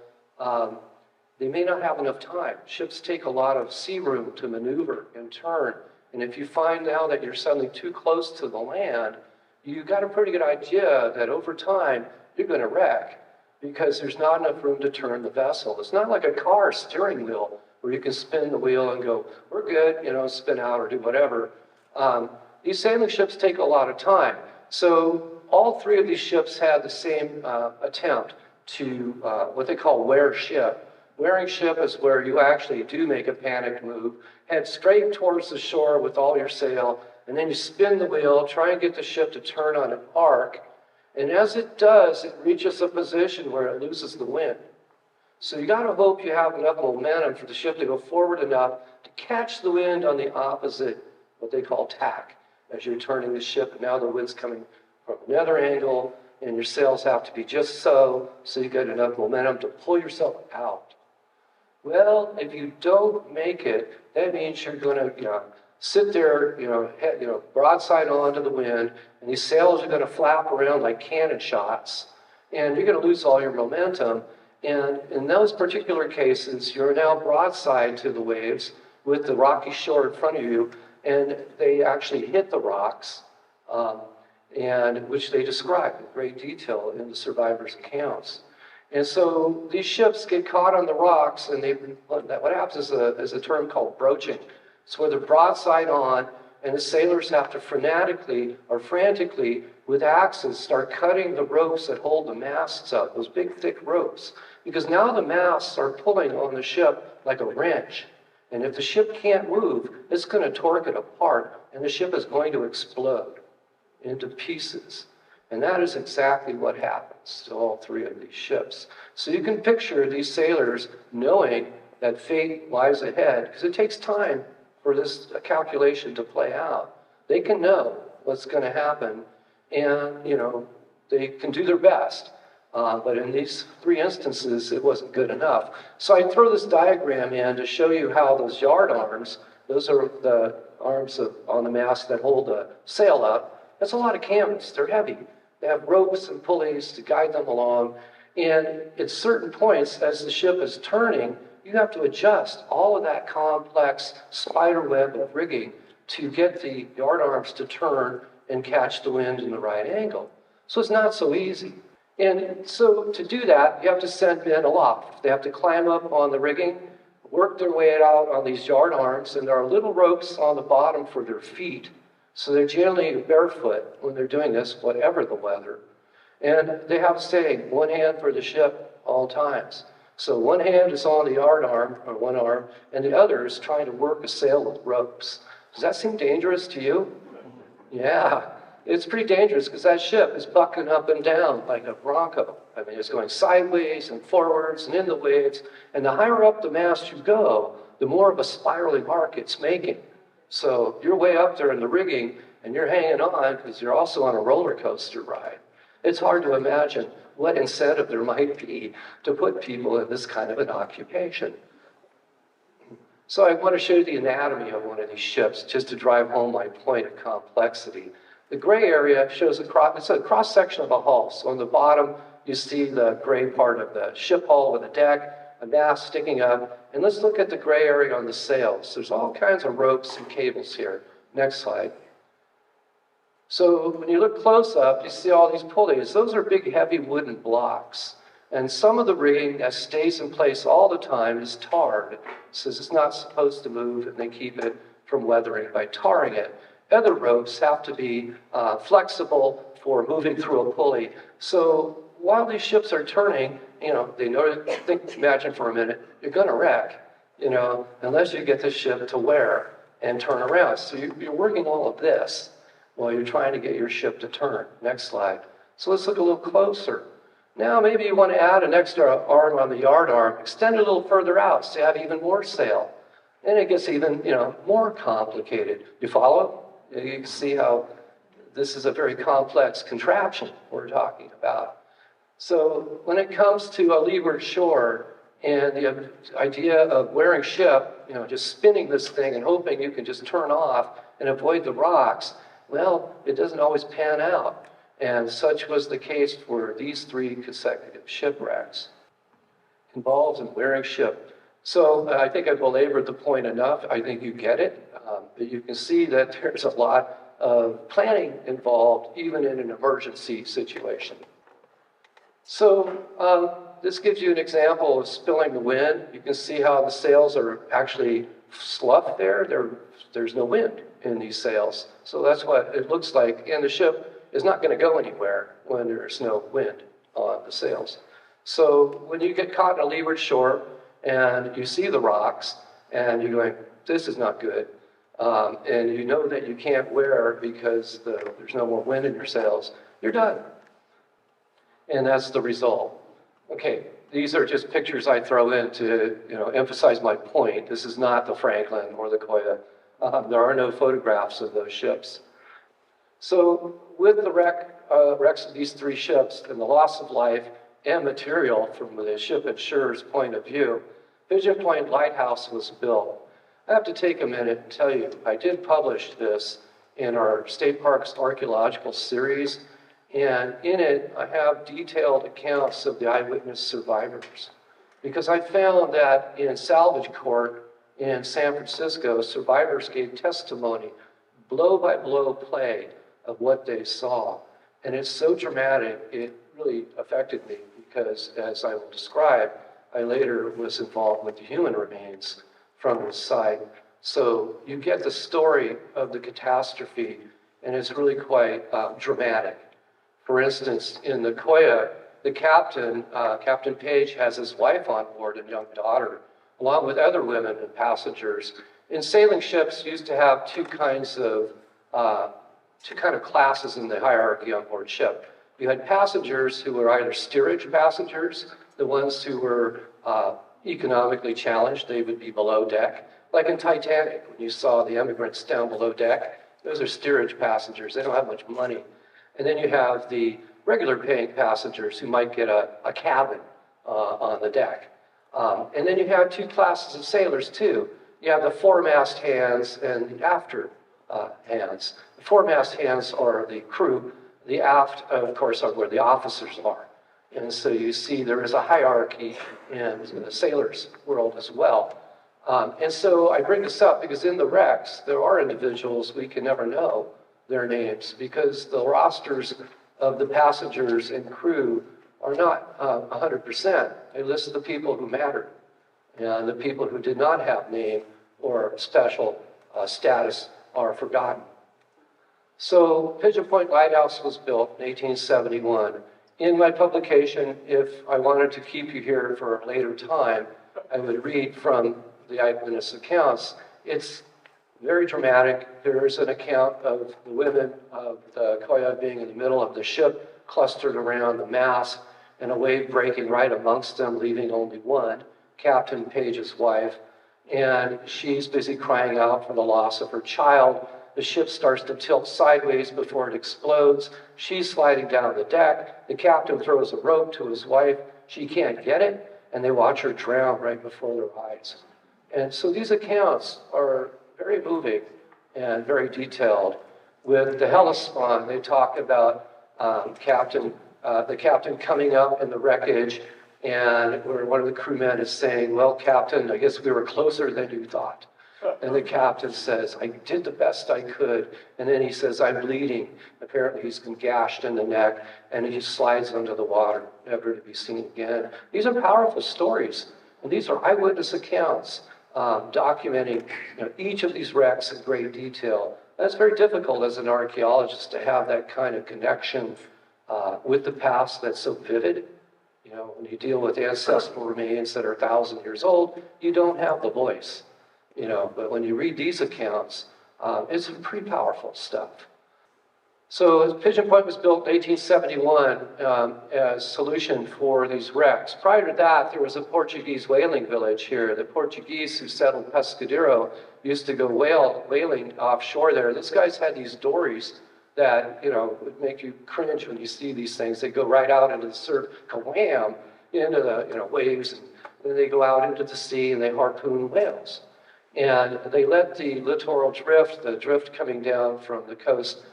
they may not have enough time. Ships take a lot of sea room to maneuver and turn. And if you find now that you're suddenly too close to the land, you got a pretty good idea that over time you're going to wreck because there's not enough room to turn the vessel. It's not like a car steering wheel where you can spin the wheel and go, we're good, spin out or do whatever. These sailing ships take a lot of time. So all 3 of these ships had the same attempt to what they call wear ship. Wearing ship is where you actually do make a panicked move, head straight towards the shore with all your sail, and then you spin the wheel, try and get the ship to turn on an arc, and as it does, it reaches a position where it loses the wind. So you got to hope you have enough momentum for the ship to go forward enough to catch the wind on the opposite, what they call tack, as you're turning the ship, and now the wind's coming from another angle, and your sails have to be just so you get enough momentum to pull yourself out. Well, if you don't make it, that means you're going to, sit there, broadside onto the wind, and these sails are going to flap around like cannon shots, and you're going to lose all your momentum. And in those particular cases, you're now broadside to the waves with the rocky shore in front of you, and they actually hit the rocks, and which they describe in great detail in the survivors' accounts. And so these ships get caught on the rocks, and what happens is a term called broaching. It's where they're broadside on, and the sailors have to frantically, with axes, start cutting the ropes that hold the masts up, those big, thick ropes. Because now the masts are pulling on the ship like a wrench. And if the ship can't move, it's going to torque it apart, and the ship is going to explode into pieces. And that is exactly what happens to all 3 of these ships. So you can picture these sailors knowing that fate lies ahead, because it takes time for this calculation to play out. They can know what's going to happen, and they can do their best. But in these 3 instances, it wasn't good enough. So I throw this diagram in to show you how those yard arms, those are the arms on the mast that hold the sail up. That's a lot of canvas. They're heavy. They have ropes and pulleys to guide them along. And at certain points, as the ship is turning, you have to adjust all of that complex spider web of rigging to get the yard arms to turn and catch the wind in the right angle. So it's not so easy. And so to do that, you have to send men aloft. They have to climb up on the rigging, work their way out on these yard arms, and there are little ropes on the bottom for their feet. So they're generally barefoot when they're doing this, whatever the weather. And they have to stay one hand for the ship all times. So one hand is on the yard arm, or one arm, and the other is trying to work a sail with ropes. Does that seem dangerous to you? Yeah, it's pretty dangerous because that ship is bucking up and down like a bronco. I mean, it's going sideways and forwards and in the waves. And the higher up the mast you go, the more of a spiraling arc it's making. So you're way up there in the rigging and you're hanging on because you're also on a roller coaster ride. It's hard to imagine what incentive there might be to put people in this kind of an occupation. So I want to show you the anatomy of one of these ships just to drive home my point of complexity. The gray area shows it's a cross-section of a hull. So on the bottom, you see the gray part of the ship hull with a deck, a mast sticking up. And let's look at the gray area on the sails. There's all kinds of ropes and cables here. Next slide. So when you look close up, you see all these pulleys. Those are big, heavy wooden blocks. And some of the rigging that stays in place all the time is tarred. So it's not supposed to move, and they keep it from weathering by tarring it. Other ropes have to be flexible for moving through a pulley. So while these ships are turning, imagine for a minute, you're going to wreck, unless you get the ship to wear and turn around. So you're working all of this while you're trying to get your ship to turn. Next slide. So let's look a little closer. Now maybe you want to add an extra arm on the yard arm, extend it a little further out so you have even more sail. And it gets even, more complicated. You follow? You can see how this is a very complex contraption we're talking about. So when it comes to a leeward shore and the idea of wearing ship, just spinning this thing and hoping you can just turn off and avoid the rocks, well, it doesn't always pan out. And such was the case for these 3 consecutive shipwrecks. Involved in wearing ship. So I think I've belabored the point enough. I think you get it. But you can see that there's a lot of planning involved, even in an emergency situation. So this gives you an example of spilling the wind. You can see how the sails are actually sloughed there. There's no wind in these sails. So that's what it looks like. And the ship is not going to go anywhere when there's no wind on the sails. So when you get caught in a leeward shore and you see the rocks and you're going, this is not good, and you know that you can't wear because there's no more wind in your sails, you're done. And that's the result. Okay, these are just pictures I throw in to emphasize my point. This is not the Franklin or the Koya. There are no photographs of those ships. So with the wrecks of these 3 ships and the loss of life and material from the ship insurer's point of view, Pigeon Point Lighthouse was built. I have to take a minute and tell you, I did publish this in our State Parks Archaeological series, and in it I have detailed accounts of the eyewitness survivors. Because I found that in salvage court in San Francisco, survivors gave testimony, blow-by-blow play of what they saw. And it's so dramatic, it really affected me because, as I will describe, I later was involved with the human remains from the site. So you get the story of the catastrophe, and it's really quite dramatic. For instance, in the Koya, the captain, Captain Page, has his wife on board and young daughter, along with other women and passengers. And sailing ships used to have two kind of classes in the hierarchy on board ship. You had passengers who were either steerage passengers, the ones who were economically challenged, they would be below deck. Like in Titanic, when you saw the immigrants down below deck, those are steerage passengers. They don't have much money. And then you have the regular paying passengers who might get a cabin on the deck. And then you have two classes of sailors too. You have the foremast hands and the after hands. The foremast hands are the crew. The aft, of course, are where the officers are. And so you see there is a hierarchy in the sailors' world as well. And so I bring this up because in the wrecks, there are individuals we can never know their names because the rosters of the passengers and crew are not 100%. They list the people who mattered, and the people who did not have name or special status are forgotten. So Pigeon Point Lighthouse was built in 1871. In my publication, if I wanted to keep you here for a later time, I would read from the eyewitness accounts. It's very dramatic. There's an account of the women of the Koya being in the middle of the ship, clustered around the mast, and a wave breaking right amongst them, leaving only one, Captain Page's wife. And she's busy crying out for the loss of her child. The ship starts to tilt sideways before it explodes. She's sliding down the deck. The captain throws a rope to his wife. She can't get it, and they watch her drown right before their eyes. And so these accounts are very moving and very detailed. With the Hellespont, they talk about the captain coming up in the wreckage, and where one of the crewmen is saying, "Well, Captain, I guess we were closer than you thought." And the captain says, "I did the best I could." And then he says, "I'm bleeding." Apparently he's been gashed in the neck, and he slides under the water, never to be seen again. These are powerful stories, and these are eyewitness accounts documenting each of these wrecks in great detail. That's very difficult as an archaeologist to have that kind of connection with the past that's so vivid. When you deal with ancestral remains that are 1,000 years old, you don't have the voice. But when you read these accounts, it's pretty powerful stuff. So Pigeon Point was built in 1871 as a solution for these wrecks. Prior to that, there was a Portuguese whaling village here. The Portuguese who settled Pescadero used to go whaling offshore there. These guys had these dories that would make you cringe when you see these things. They go right out into the surf, wham, into the waves, and then they go out into the sea and they harpoon whales. And they let the littoral drift, the drift coming down from the coast,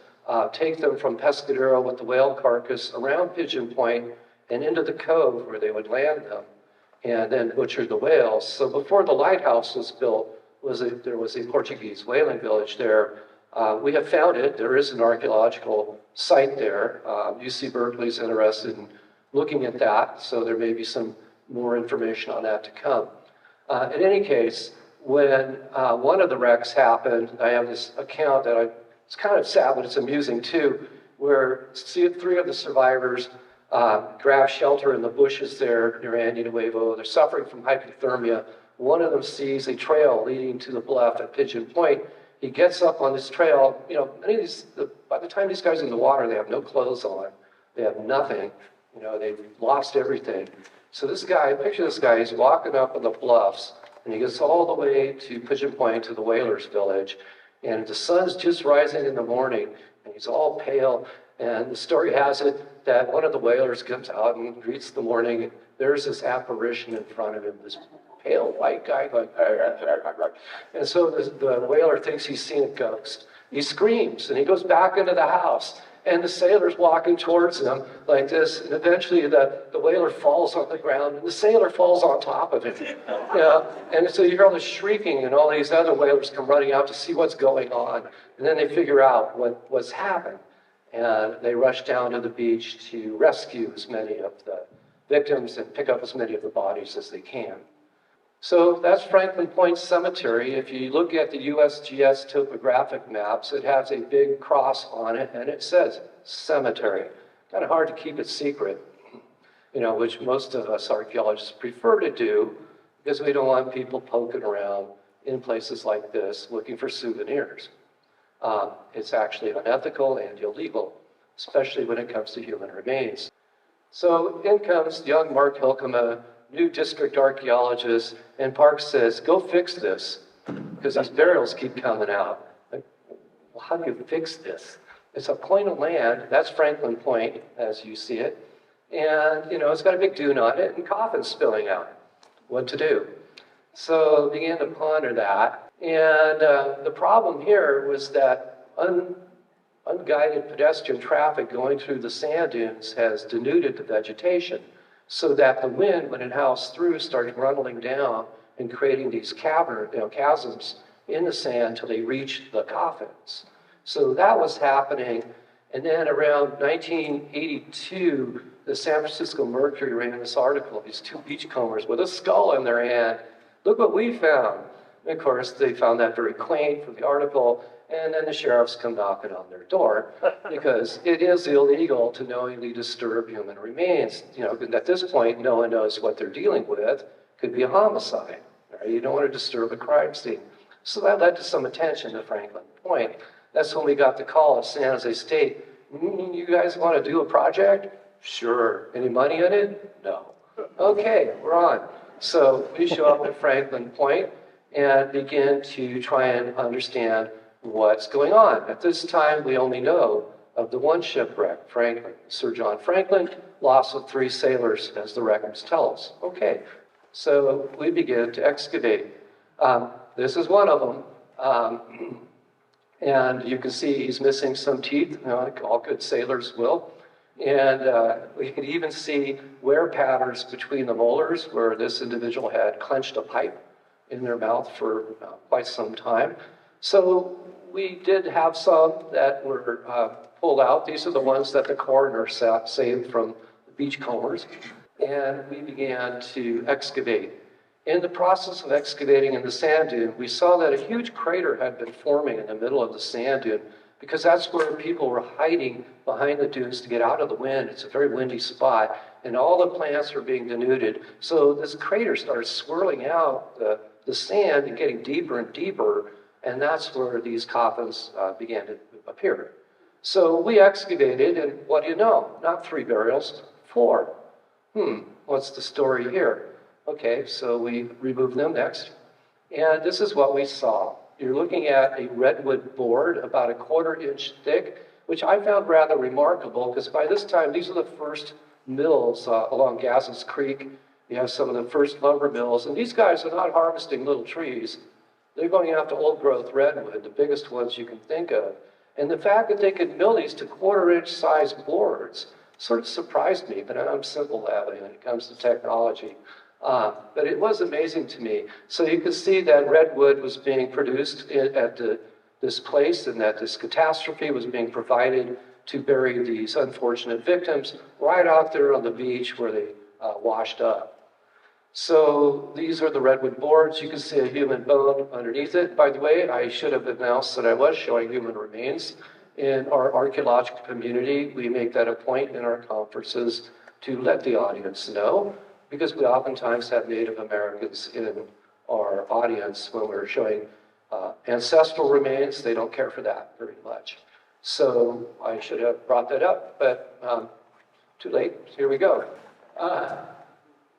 take them from Pescadero with the whale carcass around Pigeon Point and into the cove where they would land them and then butcher the whales. So before the lighthouse was built, there was a Portuguese whaling village there. We have found it. There is an archaeological site there. UC Berkeley's interested in looking at that, so there may be some more information on that to come. In any case, when one of the wrecks happened, I have this account that it's kind of sad, but it's amusing too, where three of the survivors grab shelter in the bushes there near Nuevo. They're suffering from hypothermia. One of them sees a trail leading to the bluff at Pigeon Point. He gets up on this trail. By the time these guys are in the water, they have no clothes on. They have nothing. They've lost everything. So this guy, picture this guy, he's walking up on the bluffs, and he gets all the way to Pigeon Point, to the whalers' village. And the sun's just rising in the morning, and he's all pale. And the story has it that one of the whalers comes out and greets the morning, and there's this apparition in front of him, this pale white guy going, and so the whaler thinks he's seen a ghost. He screams, and he goes back into the house. And the sailor's walking towards him like this, and eventually the whaler falls on the ground, and the sailor falls on top of him. And so you hear all this shrieking, and all these other whalers come running out to see what's going on, and then they figure out what's happened, and they rush down to the beach to rescue as many of the victims and pick up as many of the bodies as they can. So that's Franklin Point Cemetery. If you look at the USGS topographic maps, it has a big cross on it, and it says cemetery. Kind of hard to keep it secret, which most of us archaeologists prefer to do because we don't want people poking around in places like this looking for souvenirs. It's actually unethical and illegal, especially when it comes to human remains. So in comes young Mark Hylkema, new district archaeologist, and Parks says, "Go fix this," because these burials keep coming out. Well, how do you fix this? It's a point of land, that's Franklin Point, as you see it, and it's got a big dune on it and coffins spilling out. What to do? So I began to ponder that, and the problem here was that unguided pedestrian traffic going through the sand dunes has denuded the vegetation, so that the wind, when it housed through, started runneling down and creating these chasms in the sand till they reached the coffins. So that was happening. And then around 1982, the San Francisco Mercury ran this article, these two beachcombers with a skull in their hand. Look what we found. And of course, they found that very quaint for the article. And then the sheriffs come knocking on their door because it is illegal to knowingly disturb human remains. You know, at this point, no one knows what they're dealing with. Could be a homicide. Right? You don't want to disturb a crime scene. So that led to some attention to Franklin Point. That's when we got the call at San Jose State. You guys want to do a project? Sure. Any money in it? No. Okay, we're on. So we show up at Franklin Point and begin to try and understand what's going on. At this time, we only know of the one shipwreck, Franklin. Sir John Franklin, loss of 3 sailors, as the records tell us. Okay, so we begin to excavate. This is one of them. And you can see he's missing some teeth, you know, like all good sailors will. And we can even see wear patterns between the molars where this individual had clenched a pipe in their mouth for quite some time. So we did have some that were pulled out. These are the ones that the coroner saved from the beachcombers. And we began to excavate. In the process of excavating in the sand dune, we saw that a huge crater had been forming in the middle of the sand dune because that's where people were hiding behind the dunes to get out of the wind. It's a very windy spot, and all the plants were being denuded. So this crater started swirling out the sand and getting deeper and deeper, and that's where these coffins began to appear. So we excavated, and what do you know? Not 3 burials, 4. What's the story here? Okay, so we removed them next. And this is what we saw. You're looking at a redwood board about a 1/4 inch thick, which I found rather remarkable because by this time, these are the first mills along Gases Creek. You have some of the first lumber mills, and these guys are not harvesting little trees. They're going after old growth redwood, the biggest ones you can think of. And the fact that they could mill these to 1/4 inch size boards sort of surprised me, but I'm simple that way when it comes to technology. But it was amazing to me. So you can see that redwood was being produced at this place and that this catastrophe was being provided to bury these unfortunate victims right out there on the beach where they washed up. So these are the redwood boards. You can see a human bone underneath it. By the way, I should have announced that I was showing human remains. In our archaeological community, we make that a point in our conferences to let the audience know, because we oftentimes have Native Americans in our audience when we're showing ancestral remains. They don't care for that very much. So I should have brought that up, but too late. Here we go.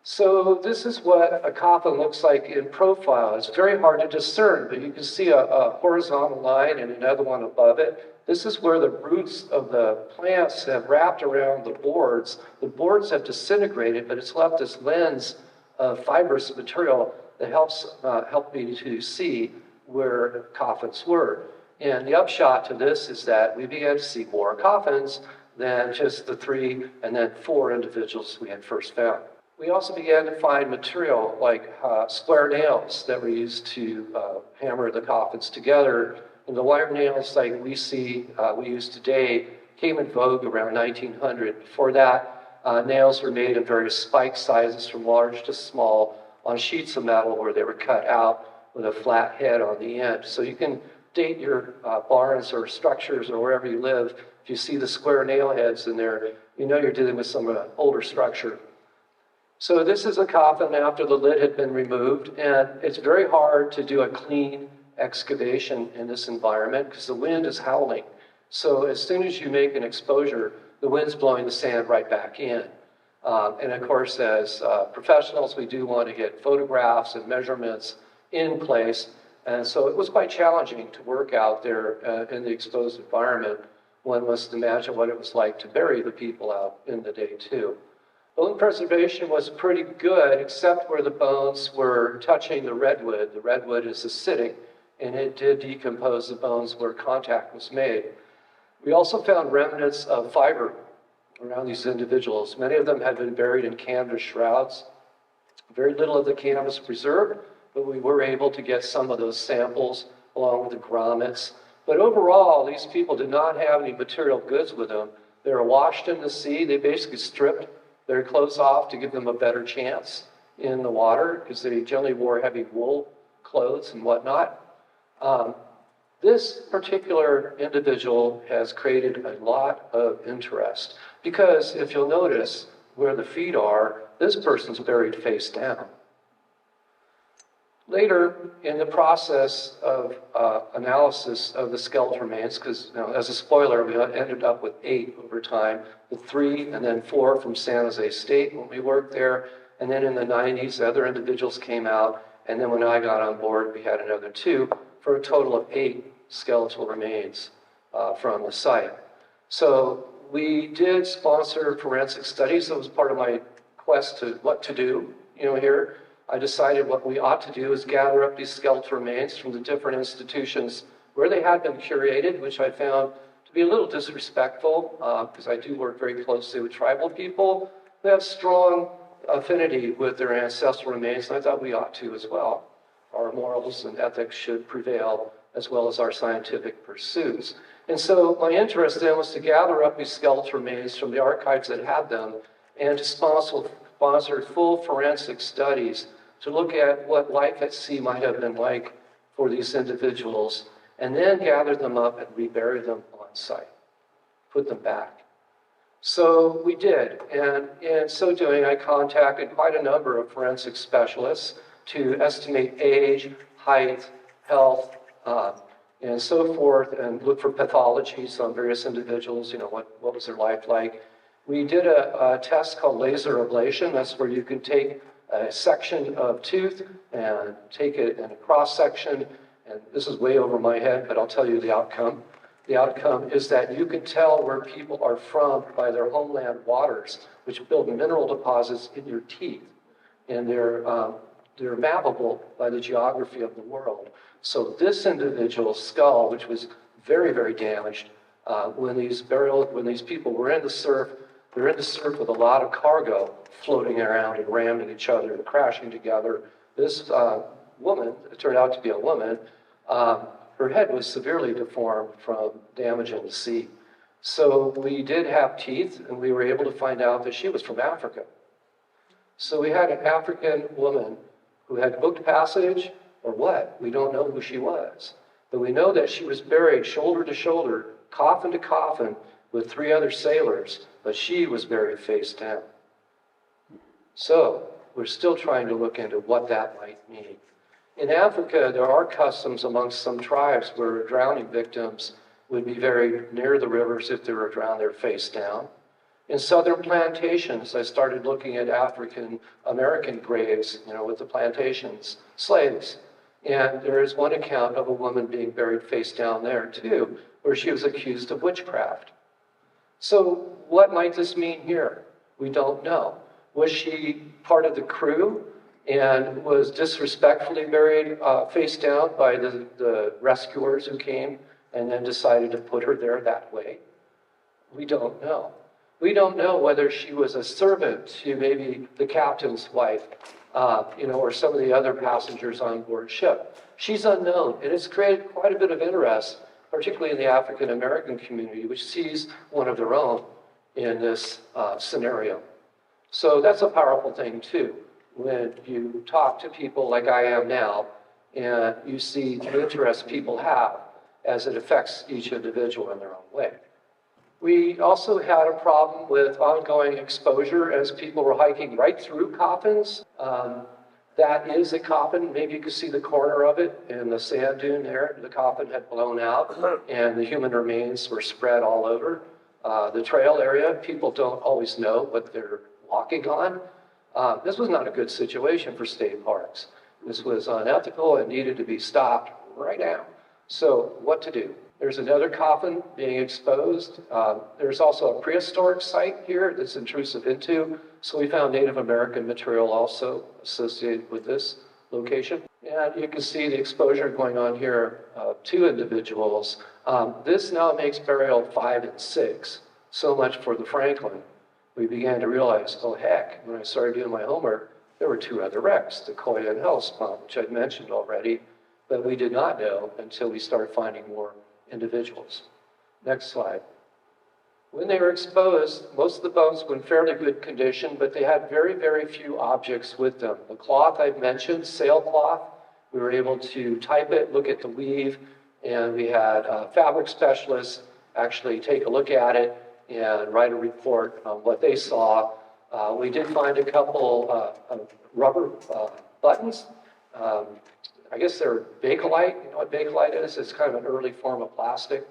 So this is what a coffin looks like in profile. It's very hard to discern, but you can see a horizontal line and another one above it. This is where the roots of the plants have wrapped around the boards. The boards have disintegrated, but it's left this lens of fibrous material that help me to see where coffins were. And the upshot to this is that we began to see more coffins than just the 3 and then 4 individuals we had first found. We also began to find material like square nails that were used to hammer the coffins together. And the wire nails like we use today came in vogue around 1900. Before that, nails were made in various spike sizes from large to small on sheets of metal where they were cut out with a flat head on the end. So you can date your barns or structures or wherever you live. If you see the square nail heads in there, you know you're dealing with some older structure. So this is a coffin after the lid had been removed, and it's very hard to do a clean excavation in this environment because the wind is howling. So as soon as you make an exposure, the wind's blowing the sand right back in. And of course, as professionals, we do want to get photographs and measurements in place. And so it was quite challenging to work out there in the exposed environment. One must imagine what it was like to bury the people out in the day too. Bone preservation was pretty good, except where the bones were touching the redwood. The redwood is acidic, and it did decompose the bones where contact was made. We also found remnants of fiber around these individuals. Many of them had been buried in canvas shrouds. Very little of the canvas preserved, but we were able to get some of those samples along with the grommets. But overall, these people did not have any material goods with them. They were washed in the sea. They basically stripped their clothes off to give them a better chance in the water because they generally wore heavy wool clothes and whatnot. This particular individual has created a lot of interest because if you'll notice where the feet are, this person's buried face down. Later, in the process of analysis of the skeletal remains, because as a spoiler, we ended up with 8 over time, with 3 and then 4 from San Jose State when we worked there, and then in the 90s, other individuals came out, and then when I got on board, we had another 2, for a total of 8 skeletal remains from the site. So we did sponsor forensic studies. That was part of my quest to what to do, here. I decided what we ought to do is gather up these skeletal remains from the different institutions where they had been curated, which I found to be a little disrespectful, because I do work very closely with tribal people who have strong affinity with their ancestral remains, and I thought we ought to as well. Our morals and ethics should prevail, as well as our scientific pursuits. And so my interest then was to gather up these skeletal remains from the archives that had them and to sponsor full forensic studies to look at what life at sea might have been like for these individuals, and then gather them up and rebury them on site, put them back. So we did, and in so doing, I contacted quite a number of forensic specialists to estimate age, height, health, and so forth, and look for pathologies on various individuals, what was their life like. We did a test called laser ablation. That's where you can take a section of tooth and take it in a cross section, and this is way over my head, but I'll tell you the outcome. The outcome is that you can tell where people are from by their homeland waters, which build mineral deposits in your teeth, and they're mappable by the geography of the world. So this individual's skull, which was very, very damaged, when these people were in the surf, they're in the surf with a lot of cargo floating around and ramming each other and crashing together. This woman, it turned out to be a woman, her head was severely deformed from damage in the sea. So we did have teeth, and we were able to find out that she was from Africa. So we had an African woman who had booked passage, or what? We don't know who she was. But we know that she was buried shoulder to shoulder, coffin to coffin, with 3 other sailors, but she was buried face down. So we're still trying to look into what that might mean. In Africa, there are customs amongst some tribes where drowning victims would be buried near the rivers if they were drowned there face down. In southern plantations, I started looking at African American graves, with the plantations, slaves. And there is one account of a woman being buried face down there too, where she was accused of witchcraft. So what might this mean here? We don't know. Was she part of the crew and was disrespectfully buried face down by the rescuers who came and then decided to put her there that way? We don't know. We don't know whether she was a servant to maybe the captain's wife, or some of the other passengers on board ship. She's unknown, and it's created quite a bit of interest, particularly in the African American community, which sees one of their own in this scenario. So that's a powerful thing too, when you talk to people like I am now, and you see the interest people have as it affects each individual in their own way. We also had a problem with ongoing exposure as people were hiking right through coffins. That is a coffin. Maybe you can see the corner of it in the sand dune there. The coffin had blown out and the human remains were spread all over the trail area. People don't always know what they're walking on. This was not a good situation for state parks. This was unethical and needed to be stopped right now. So what to do? There's another coffin being exposed. There's also a prehistoric site here that's intrusive into. So we found Native American material also associated with this location. And you can see the exposure going on here of 2 individuals. This now makes burial 5 and 6. So much for the Franklin. We began to realize, oh heck, when I started doing my homework, there were two other wrecks, the Koya and Hellespont, which I'd mentioned already, but we did not know until we started finding more individuals. Next slide. When they were exposed, most of the bones were in fairly good condition, but they had very, very few objects with them. The cloth I've mentioned, sailcloth, we were able to type it, look at the weave, and we had fabric specialists actually take a look at it and write a report on what they saw. We did find a couple of rubber buttons. I guess they're Bakelite. You know what Bakelite is? It's kind of an early form of plastic.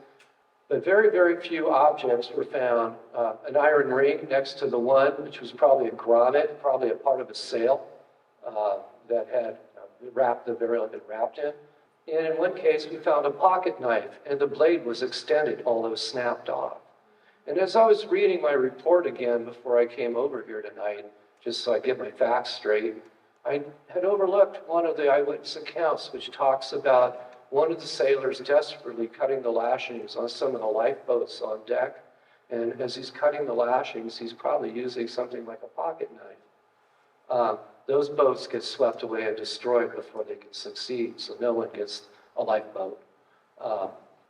But very, very few objects were found. An iron ring next to the one, which was probably a grommet, probably a part of a sail that had the burial had been wrapped in. And in one case, we found a pocket knife, and the blade was extended, although snapped off. And as I was reading my report again before I came over here tonight, just so I get my facts straight, I had overlooked one of the eyewitness accounts, which talks about one of the sailors desperately cutting the lashings on some of the lifeboats on deck. And as he's cutting the lashings, he's probably using something like a pocket knife. Those boats get swept away and destroyed before they can succeed, so no one gets a lifeboat.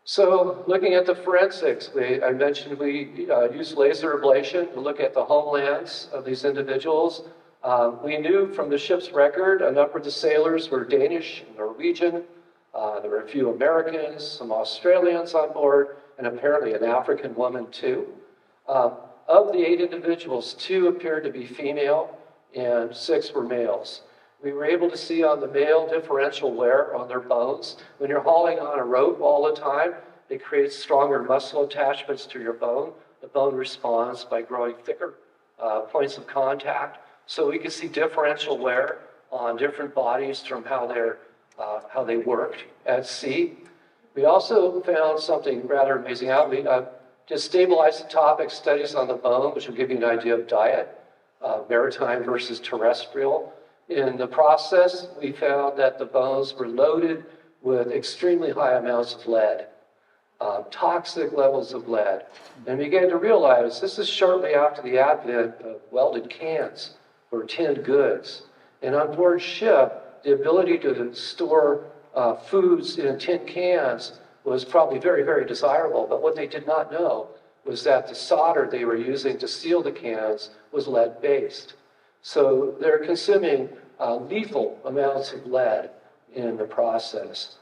So looking at the forensics, I mentioned we used laser ablation to look at the homelands of these individuals. We knew from the ship's record a number of the sailors were Danish and Norwegian. There were a few Americans, some Australians on board, and apparently an African woman too. Of the 8 individuals, 2 appeared to be female and 6 were males. We were able to see on the male differential wear on their bones. When you're hauling on a rope all the time, it creates stronger muscle attachments to your bone. The bone responds by growing thicker points of contact. So we can see differential wear on different bodies from how they worked at sea. We also found something rather amazing out. We did stabilization studies on the bone, which will give you an idea of diet, maritime versus terrestrial. In the process, we found that the bones were loaded with extremely high amounts of lead, toxic levels of lead. And we began to realize this is shortly after the advent of welded cans or tinned goods. And on board ship, the ability to store foods in tin cans was probably very, very desirable. But what they did not know was that the solder they were using to seal the cans was lead-based. So they're consuming lethal amounts of lead in the process.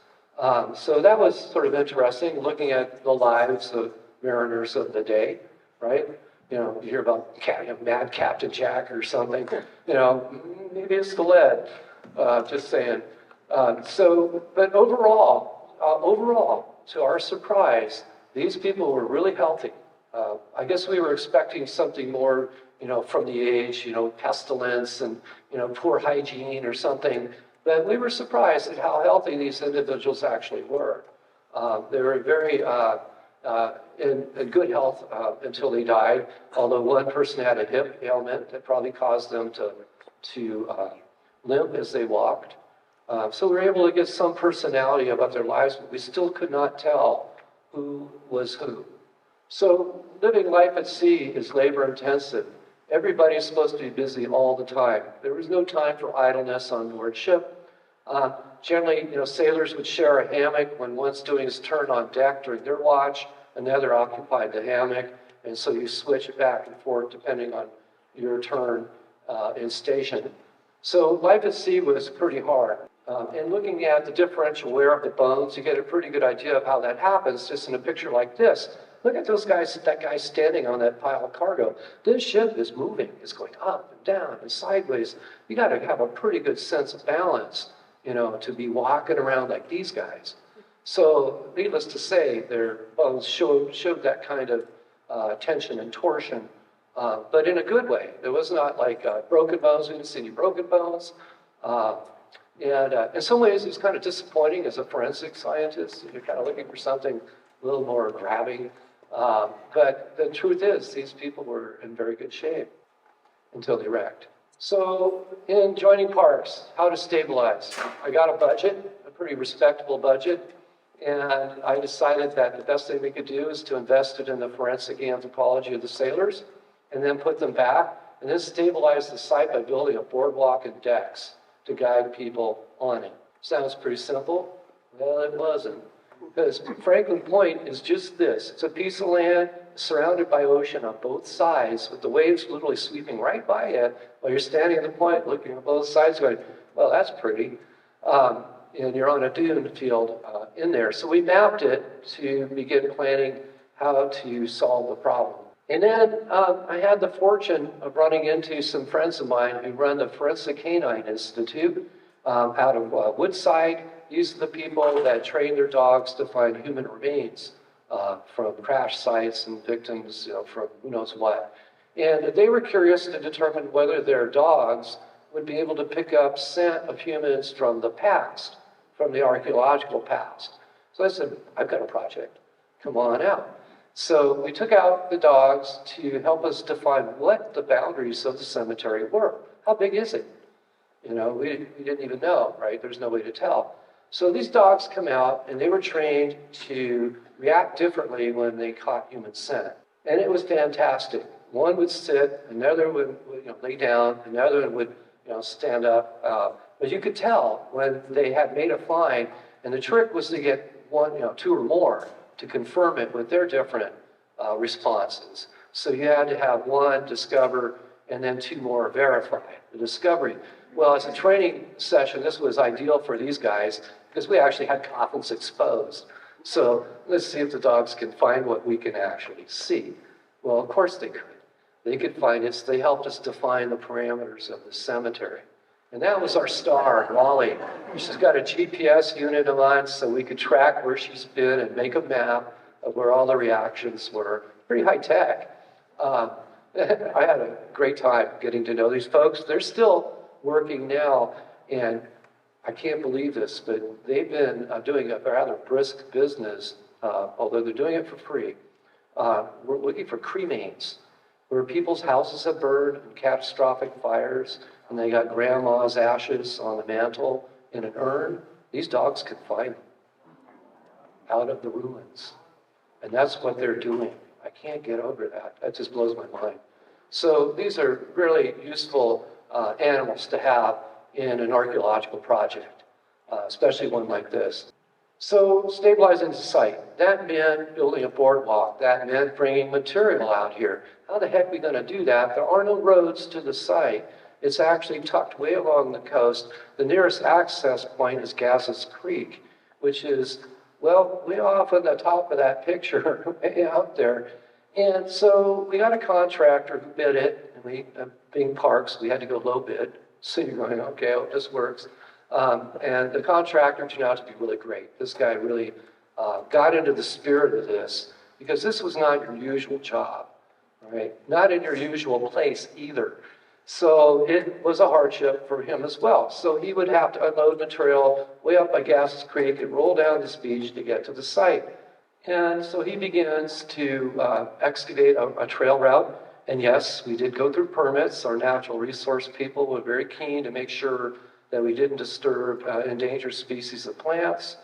So that was sort of interesting, looking at the lives of mariners of the day, right? You know, you hear about Mad Captain Jack or something. You know, maybe it's the lead. Just saying. But overall, to our surprise, these people were really healthy. I guess we were expecting something more, from the age, pestilence and, poor hygiene or something. But we were surprised at how healthy these individuals actually were. They were very in good health until they died, although one person had a hip ailment that probably caused them to limp as they walked. So we were able to get some personality about their lives, but we still could not tell who was who. So living life at sea is labor intensive. Everybody's supposed to be busy all the time. There was no time for idleness on board ship. Generally, sailors would share a hammock when one's doing his turn on deck during their watch, another occupied the hammock, and so you switch it back and forth depending on your turn in station. So life at sea was pretty hard. And looking at the differential wear of the bones, you get a pretty good idea of how that happens just in a picture like this. Look at that guy standing on that pile of cargo. This ship is moving. It's going up and down and sideways. You got to have a pretty good sense of balance, to be walking around like these guys. So needless to say, their bones showed that kind of tension and torsion, but in a good way. It was not like broken bones. We didn't see any broken bones. And in some ways, it's kind of disappointing as a forensic scientist. You're kind of looking for something a little more grabbing. But the truth is, these people were in very good shape until they wrecked. So in joining parks, how to stabilize. I got a budget, a pretty respectable budget, and I decided that the best thing we could do is to invest it in the forensic anthropology of the sailors and then put them back and then stabilize the site by building a boardwalk and decks to guide people on it. Sounds pretty simple? Well, it wasn't. Because Franklin Point is just this. It's a piece of land surrounded by ocean on both sides, with the waves literally sweeping right by you while you're standing at the point looking at both sides going, well, that's pretty. And you're on a dune field in there. So we mapped it to begin planning how to solve the problem. And then I had the fortune of running into some friends of mine who run the Forensic Canine Institute out of Woodside. These are the people that train their dogs to find human remains from crash sites and victims, from who knows what. And they were curious to determine whether their dogs would be able to pick up scent of humans from the past, from the archaeological past. So I said, I've got a project. Come on out. So we took out the dogs to help us define what the boundaries of the cemetery were. How big is it? We didn't even know, right? There's no way to tell. So these dogs come out, and they were trained to react differently when they caught human scent. And it was fantastic. One would sit, another would lay down, another one would stand up. But you could tell when they had made a find, and the trick was to get one, two or more to confirm it with their different responses. So you had to have one discover and then two more verify the discovery. Well, as a training session, this was ideal for these guys because we actually had coffins exposed. So let's see if the dogs can find what we can actually see. Well, of course they could. They could find it, so they helped us define the parameters of the cemetery. And that was our star, Molly. She's got a GPS unit on, so we could track where she's been and make a map of where all the reactions were. Pretty high tech. I had a great time getting to know these folks. They're still working now, and I can't believe this, but they've been doing a rather brisk business, although they're doing it for free. We're looking for cremains, where people's houses have burned in catastrophic fires, and they got grandma's ashes on the mantle in an urn. These dogs can find them out of the ruins. And that's what they're doing. I can't get over that. That just blows my mind. So these are really useful animals to have in an archaeological project, especially one like this. So stabilizing the site, that meant building a boardwalk. That meant bringing material out here. How the heck are we going to do that? There are no roads to the site. It's actually tucked way along the coast. The nearest access point is Gases Creek, which is, well, way off on the top of that picture, way out there. And so we got a contractor who bid it, and we, being parks, we had to go low bid. So you're going, okay, well, this works. And the contractor turned out to be really great. This guy really got into the spirit of this, because this was not your usual job, right? Not in your usual place either. So it was a hardship for him as well. So he would have to unload material way up by Gases Creek and roll down this beach to get to the site. And so he begins to excavate a trail route. And yes, we did go through permits. Our natural resource people were very keen to make sure that we didn't disturb endangered species of plants.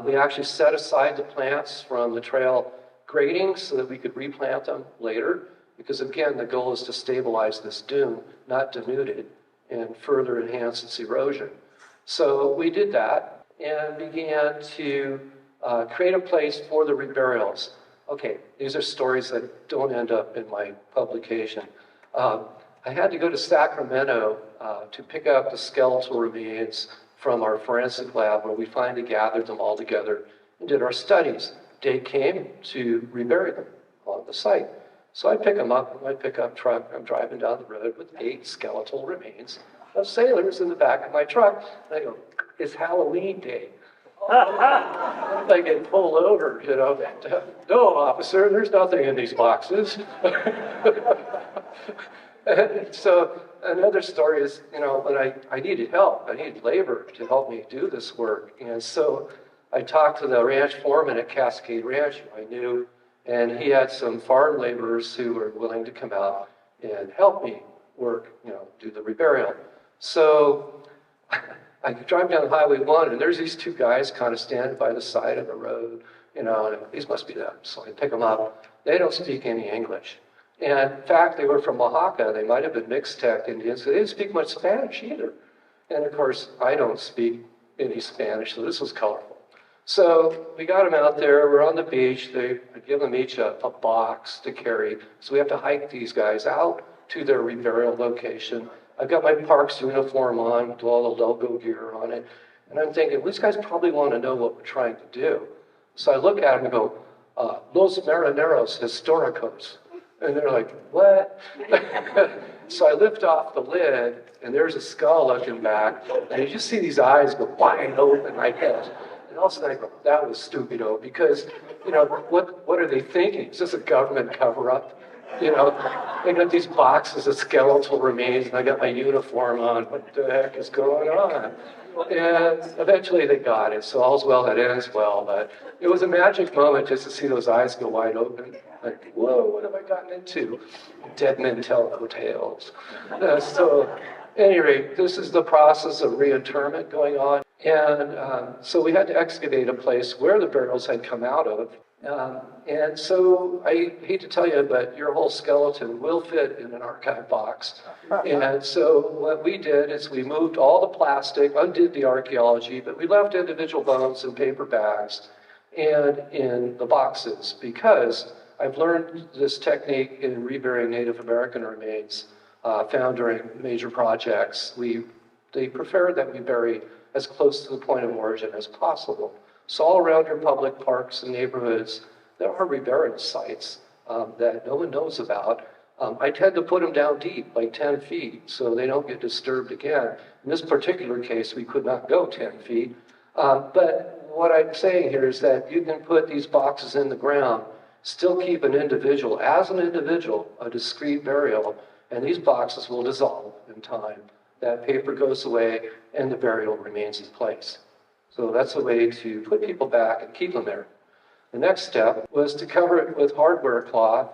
We actually set aside the plants from the trail grading so that we could replant them later. Because again, the goal is to stabilize this dune, not denude it and further enhance its erosion. So we did that and began to create a place for the reburials. Okay, these are stories that don't end up in my publication. I had to go to Sacramento to pick up the skeletal remains from our forensic lab, where we finally gathered them all together and did our studies. Day came to rebury them on the site. So I pick them up in my pickup truck. I'm driving down the road with 8 skeletal remains of sailors in the back of my truck. And I go, it's Halloween day. I get pulled over, No, officer, there's nothing in these boxes. And so another story is, when I needed help, I needed labor to help me do this work. And so I talked to the ranch foreman at Cascade Ranch, who I knew, and he had some farm laborers who were willing to come out and help me work, do the reburial. So I drive down Highway 1, and there's these 2 guys kind of standing by the side of the road, and these must be them. So I pick them up. They don't speak any English. And in fact, they were from Oaxaca. They might have been Mixtec Indians. So they didn't speak much Spanish either. And of course, I don't speak any Spanish, so this was colorful. So we got them out there. We're on the beach. I give them each a box to carry. So we have to hike these guys out to their reburial location. I've got my parks uniform on with all the logo gear on it. And I'm thinking, well, these guys probably want to know what we're trying to do. So I look at them and go, Los Marineros Históricos. And they're like, what? So I lift off the lid, and there's a skull looking back, and you just see these eyes go wide open like that. And all of a sudden I go, that was stupido, because, what are they thinking? Is this a government cover-up? They got these boxes of skeletal remains, and I got my uniform on. What the heck is going on? And eventually they got it, so all's well that ends well. But it was a magic moment just to see those eyes go wide open. Like, whoa, what have I gotten into? Dead men tell no tales. So, at any rate, this is the process of reinterment going on. And so we had to excavate a place where the burials had come out of. And so I hate to tell you, but your whole skeleton will fit in an archive box. And so what we did is we moved all the plastic, undid the archaeology, but we left individual bones in paper bags and in the boxes, because I've learned this technique in reburying Native American remains found during major projects. They prefer that we bury as close to the point of origin as possible. So all around your public parks and neighborhoods, there are reburial sites that no one knows about. I tend to put them down deep, like 10 feet, so they don't get disturbed again. In this particular case, we could not go 10 feet. But what I'm saying here is that you can put these boxes in the ground, still keep an individual, as an individual, a discrete burial, and these boxes will dissolve in time. That paper goes away, and the burial remains in place. So that's a way to put people back and keep them there. The next step was to cover it with hardware cloth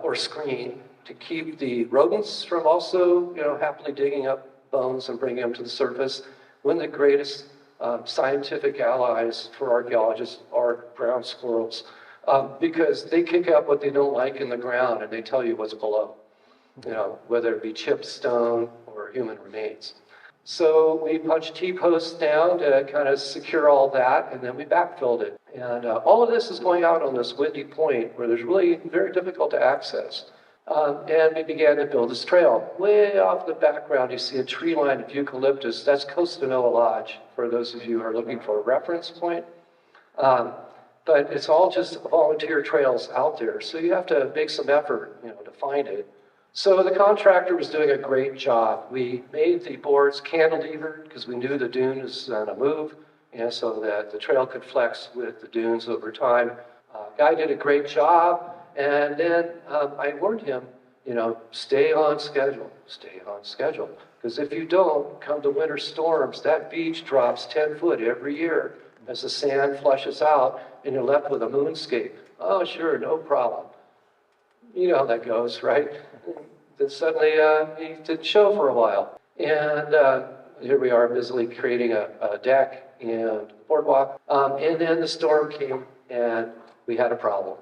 or screen to keep the rodents from also, happily digging up bones and bringing them to the surface. One of the greatest scientific allies for archaeologists are ground squirrels, because they kick out what they don't like in the ground and they tell you what's below, whether it be chipped stone or human remains. So we punched T-posts down to kind of secure all that, and then we backfilled it. And all of this is going out on this windy point where there's really very difficult to access. And we began to build this trail. Way off the background, you see a tree line of eucalyptus. That's Costanoa Lodge, for those of you who are looking for a reference point. But it's all just volunteer trails out there, so you have to make some effort, to find it. So the contractor was doing a great job. We made the boards cantilevered because we knew the dune was on a move, and so that the trail could flex with the dunes over time. Guy did a great job, and then I warned him, stay on schedule, because if you don't, come to winter storms, that beach drops 10 foot every year as the sand flushes out, and you're left with a moonscape. Oh, sure, no problem. You know how that goes, right? Then suddenly he didn't show for a while. And here we are busily creating a deck and boardwalk. And then the storm came and we had a problem.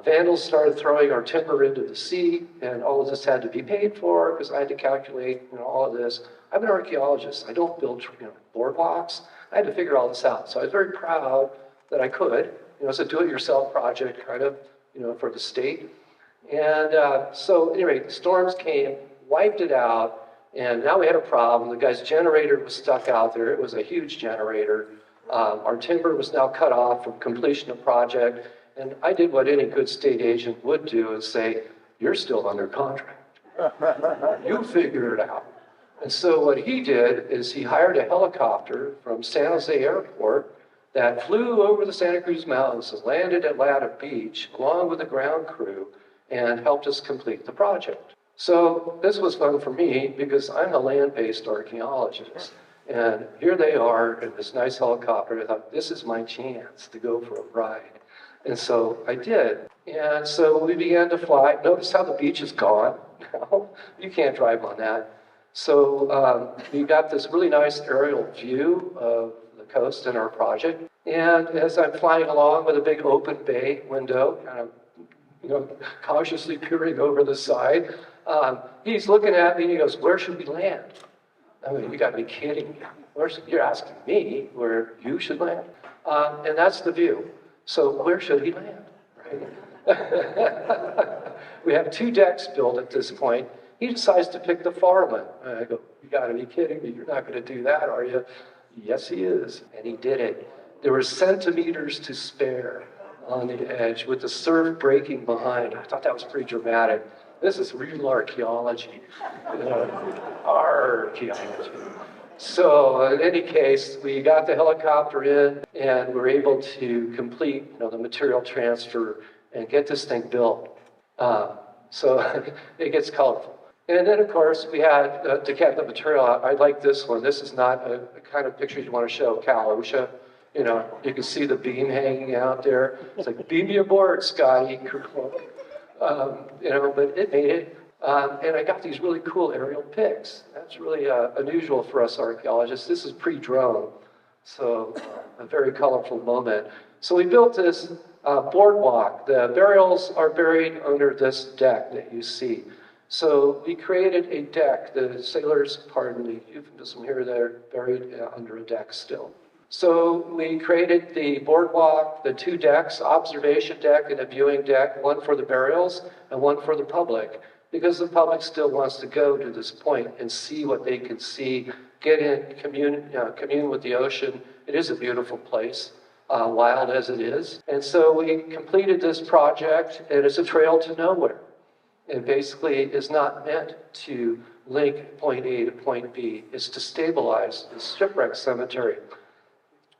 Vandals started throwing our timber into the sea, and all of this had to be paid for because I had to calculate all of this. I'm an archaeologist. I don't build boardwalks. I had to figure all this out. So I was very proud that I could. It's a do-it-yourself project kind of, for the state. And so anyway, the storms came, wiped it out, and now we had a problem. The guy's generator was stuck out there. It was a huge generator. Our timber was now cut off from completion of project. And I did what any good state agent would do and say, you're still under contract. You figure it out. And so what he did is he hired a helicopter from San Jose Airport that flew over the Santa Cruz Mountains and landed at Lada Beach along with the ground crew and helped us complete the project. So this was fun for me because I'm a land-based archaeologist. And here they are in this nice helicopter. I thought, this is my chance to go for a ride. And so I did. And so we began to fly. Notice how the beach is gone now. You can't drive on that. So we got this really nice aerial view of the coast in our project. And as I'm flying along with a big open bay window, kind of cautiously peering over the side. He's looking at me and he goes, "Where should we land?" I mean, you got to be kidding me. You're asking me where you should land? And that's the view. So where should he land? Right? We have 2 decks built at this point. He decides to pick the far one. I go, "You got to be kidding me. You're not going to do that, are you?" Yes, he is. And he did it. There were centimeters to spare on the edge with the surf breaking behind. I thought that was pretty dramatic. This is real archaeology. Archaeology. So in any case, we got the helicopter in and we're able to complete the material transfer and get this thing built. So it gets colorful. And then, of course, we had to get the material out. I like this one. This is not a kind of picture you want to show Cal OSHA. You can see the beam hanging out there. It's like, "Beam me aboard, Scotty." But it made it. And I got these really cool aerial pics. That's really unusual for us archaeologists. This is pre-drone, so a very colorful moment. So we built this boardwalk. The burials are buried under this deck that you see. So we created a deck. The sailors, pardon the euphemism here, they're buried under a deck still. So we created the boardwalk, the 2 decks, observation deck and a viewing deck, one for the burials and one for the public, because the public still wants to go to this point and see what they can see, get in, commune with the ocean. It is a beautiful place, wild as it is. And so we completed this project, and it's a trail to nowhere. It basically is not meant to link point A to point B. It's to stabilize the shipwreck cemetery.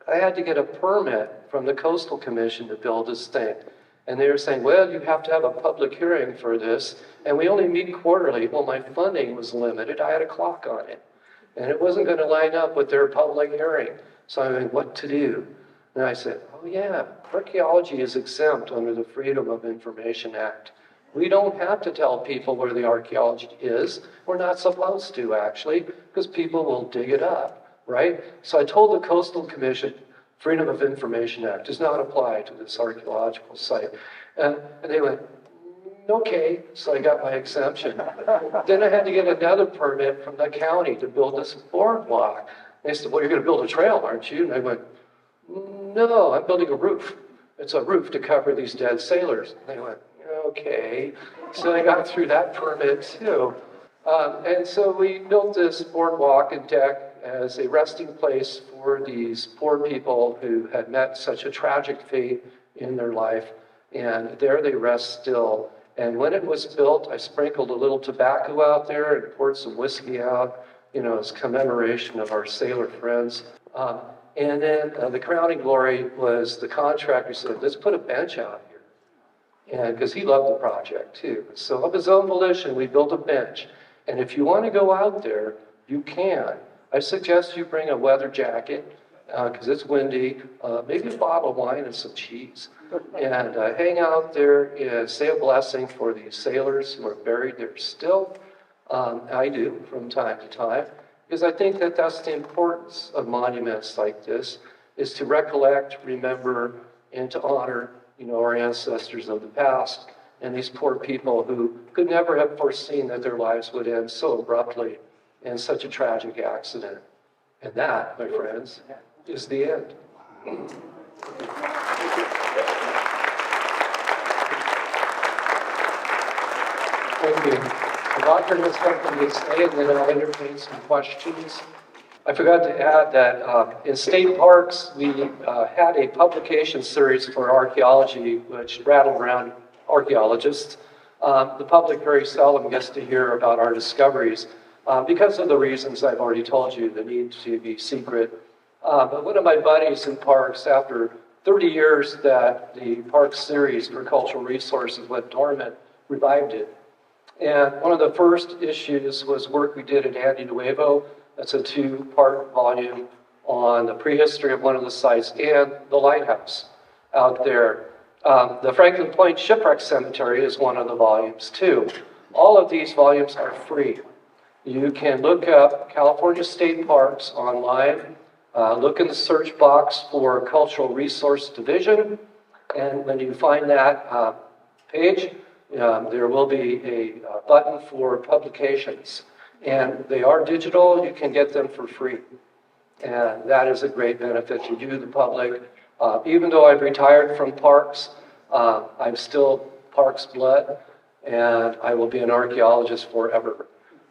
I had to get a permit from the Coastal Commission to build this thing. And they were saying, "Well, you have to have a public hearing for this, and we only meet quarterly." Well, my funding was limited. I had a clock on it. And it wasn't going to line up with their public hearing. So I mean, what to do? And I said, "Oh yeah, archaeology is exempt under the Freedom of Information Act. We don't have to tell people where the archaeology is. We're not supposed to, actually, because people will dig it up, right?" So I told the Coastal Commission, Freedom of Information Act does not apply to this archaeological site. And they went, "Okay," so I got my exemption. Then I had to get another permit from the county to build this boardwalk. They said, "Well, you're going to build a trail, aren't you?" And I went, "No, I'm building a roof. It's a roof to cover these dead sailors." And they went, "Okay." So I got through that permit too. And so we built this boardwalk and deck as a resting place for these poor people who had met such a tragic fate in their life. And there they rest still. And when it was built, I sprinkled a little tobacco out there and poured some whiskey out, as commemoration of our sailor friends. And then the crowning glory was the contractor said, "Let's put a bench out here." And because he loved the project too. So of his own volition, we built a bench. And if you want to go out there, you can. I suggest you bring a weather jacket because it's windy, maybe a bottle of wine and some cheese. And hang out there and say a blessing for these sailors who are buried there still. I do from time to time, because I think that that's the importance of monuments like this, is to recollect, remember, and to honor, our ancestors of the past and these poor people who could never have foreseen that their lives would end so abruptly in such a tragic accident. And that, my friends, is the end. Thank you. The doctor has something to say, and then I'll entertain some questions. I forgot to add that in state parks, we had a publication series for archaeology, which rattled around archaeologists. The public very seldom gets to hear about our discoveries because of the reasons I've already told you, the need to be secret. But one of my buddies in parks, after 30 years that the park series for cultural resources went dormant, revived it. And one of the first issues was work we did at Nuevo. That's a 2-part volume on the prehistory of one of the sites and the lighthouse out there. The Franklin Point Shipwreck Cemetery is one of the volumes too. All of these volumes are free. You can look up California State Parks online, look in the search box for Cultural Resource Division, and when you find that, page, there will be a button for publications. And they are digital, you can get them for free. And that is a great benefit to you, the public. Even though I've retired from parks, I'm still parks blood, and I will be an archaeologist forever.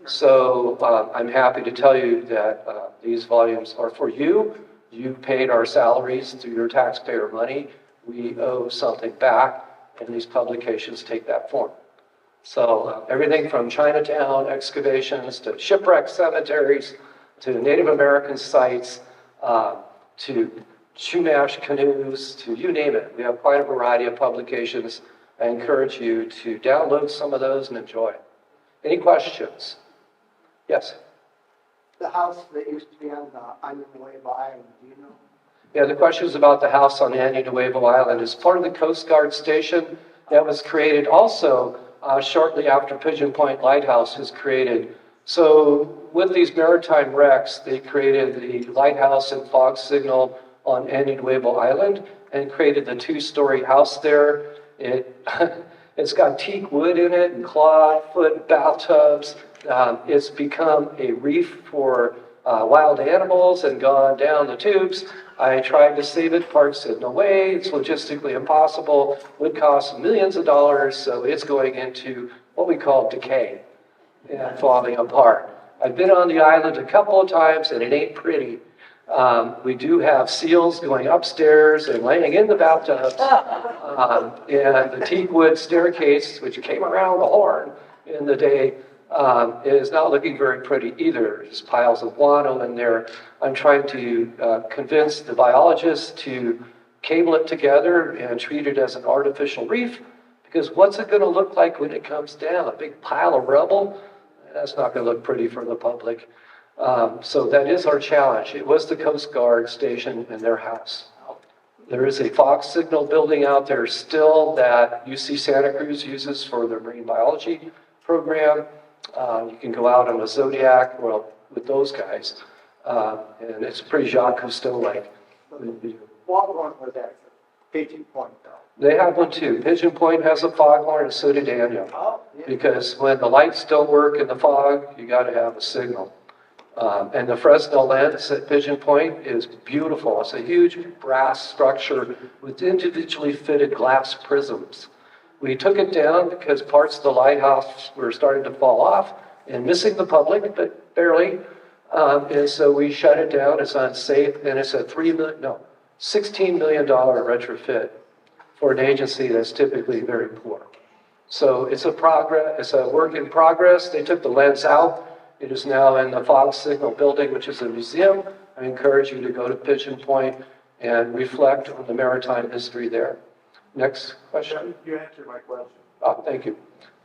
So I'm happy to tell you that these volumes are for you. You paid our salaries through your taxpayer money. We owe something back, and these publications take that form. So everything from Chinatown excavations to shipwreck cemeteries to Native American sites to Chumash canoes to you name it. We have quite a variety of publications. I encourage you to download some of those and enjoy. Any questions? Yes?
The house that used to be on the Nuevo Island, do you know?
Yeah, the question is about the house on Nuevo Island. It's part of the Coast Guard station that was created also shortly after Pigeon Point Lighthouse was created. So with these maritime wrecks, they created the lighthouse and fog signal on Nuevo Island and created the two-story house there. It's got teak wood in it and clawfoot bathtubs. It's become a reef for wild animals and gone down the tubes. I tried to save it. Park said, no way, it's logistically impossible, would cost millions of dollars, so it's going into what we call decay and falling apart. I've been on the island a couple of times and it ain't pretty. We do have seals going upstairs and laying in the bathtubs. And the teak wood staircase, which came around the horn in the day, is not looking very pretty either. There's piles of guano in there. I'm trying to convince the biologists to cable it together and treat it as an artificial reef, because what's it going to look like when it comes down? A big pile of rubble? That's not going to look pretty for the public. So that is our challenge. It was the Coast Guard station in their house. There is a Fox signal building out there still that UC Santa Cruz uses for their marine biology program. You can go out on a Zodiac, well, with those guys, and it's pretty Jacques Cousteau-like.
Foghorn was at Pigeon Point, though.
They have one too. Pigeon Point has a foghorn, and so did Daniel.
Oh, yeah.
Because when the lights don't work in the fog, you got to have a signal. And the Fresnel lens at Pigeon Point is beautiful. It's a huge brass structure with individually fitted glass prisms. We took it down because parts of the lighthouse were starting to fall off and missing the public, but barely. And so we shut it down. It's unsafe, and it's a $16 million retrofit for an agency that's typically very poor. So it's a work in progress. They took the lens out. It is now in the Fox Signal building, which is a museum. I encourage you to go to Pigeon Point and reflect on the maritime history there. Next question.
You answered my question.
Oh, thank you.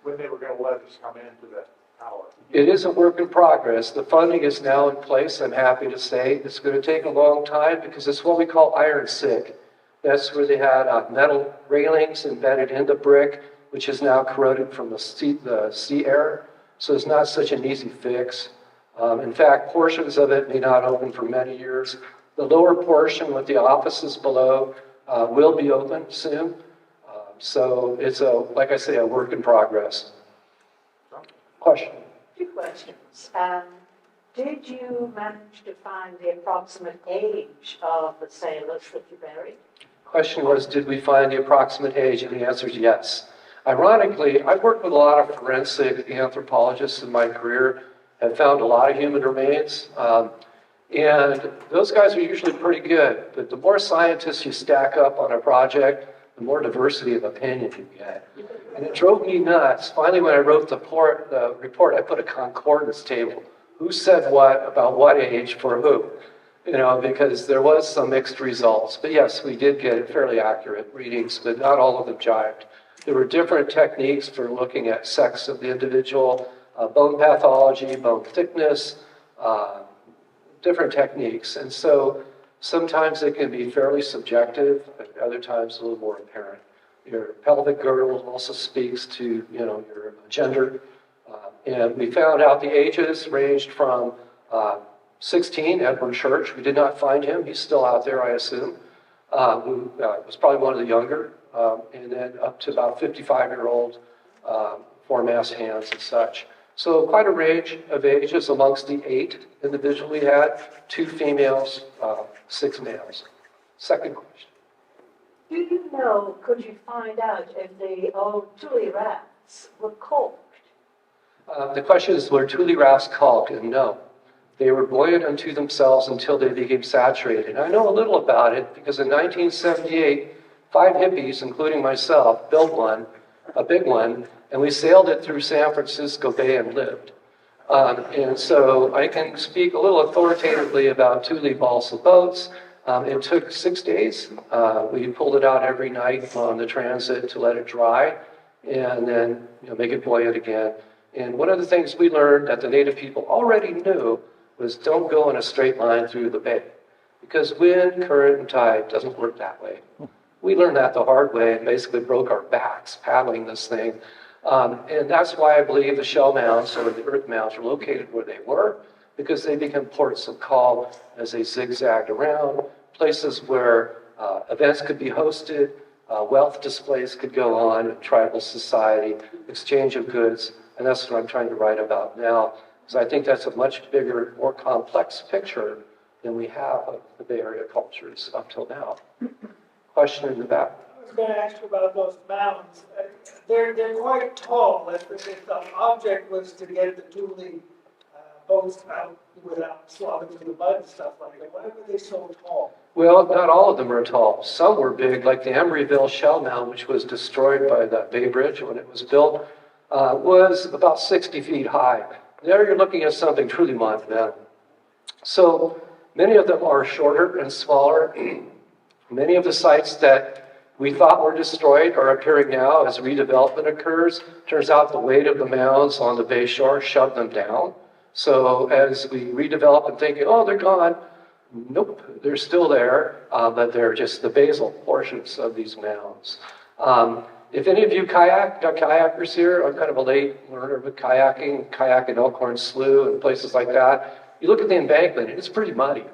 When they were going to let us come into the tower.
It is a work in progress. The funding is now in place, I'm happy to say. It's going to take a long time because it's what we call iron sig. That's where they had metal railings embedded in the brick, which is now corroded from the sea air. So it's not such an easy fix. In fact, portions of it may not open for many years. The lower portion with the offices below will be open soon. So it's like I say, a work in progress. Question?
Two questions. Did you manage to find the approximate age of the sailors that you buried?
Question was, did we find the approximate age? And the answer is yes. Ironically, I've worked with a lot of forensic anthropologists in my career, have found a lot of human remains, and those guys are usually pretty good. But the more scientists you stack up on a project, the more diversity of opinion you get. And it drove me nuts. Finally, when I wrote the report, I put a concordance table. Who said what about what age for who? Because there was some mixed results. But yes, we did get fairly accurate readings, but not all of them jived. There were different techniques for looking at sex of the individual, bone pathology, bone thickness, different techniques. And so sometimes it can be fairly subjective, but other times a little more apparent. Your pelvic girdle also speaks to your gender. And we found out the ages ranged from 16, Edward Church. We did not find him. He's still out there, I assume. Who was probably one of the younger and then up to about 55-year-old four-mast hands and such. So quite a range of ages amongst the 8 individuals we had, 2 females, 6 males. Second question.
Do you know, could you find out if the old Thule rafts were caulked?
The question is, were Thule rafts caulked? And no. They were buoyant unto themselves until they became saturated. I know a little about it because in 1978, 5 hippies, including myself, built one, a big one, and we sailed it through San Francisco Bay and lived. And so I can speak a little authoritatively about Thule balsa boats. It took 6 days. We pulled it out every night on the transit to let it dry and then make it buoyant again. And one of the things we learned that the native people already knew was don't go in a straight line through the bay because wind, current, and tide doesn't work that way. We learned that the hard way and basically broke our backs paddling this thing. And that's why I believe the shell mounds or the earth mounds were located where they were, because they became ports of call as they zigzagged around, places where events could be hosted, wealth displays could go on, tribal society, exchange of goods, and that's what I'm trying to write about now. So I think that's a much bigger, more complex picture than we have of the Bay Area cultures up till now. Question in the back.
I was going to ask you about those mounds. They're quite tall. If the object was to get the Thule boats out without slogging through the mud and stuff like that, why were they so tall?
Well, not all of them are tall. Some were big, like the Emeryville shell mound, which was destroyed by the Bay Bridge when it was built, was about 60 feet high. There you're looking at something truly monumental. So many of them are shorter and smaller. Many of the sites that we thought were destroyed are appearing now as redevelopment occurs. Turns out the weight of the mounds on the bay shore shoved them down. So as we redevelop and thinking, oh, they're gone, nope, they're still there, but they're just the basal portions of these mounds. If any of you kayakers here, I'm kind of a late learner with kayaking, kayak in Elkhorn Slough and places like that. You look at the embankment, and it's pretty muddy.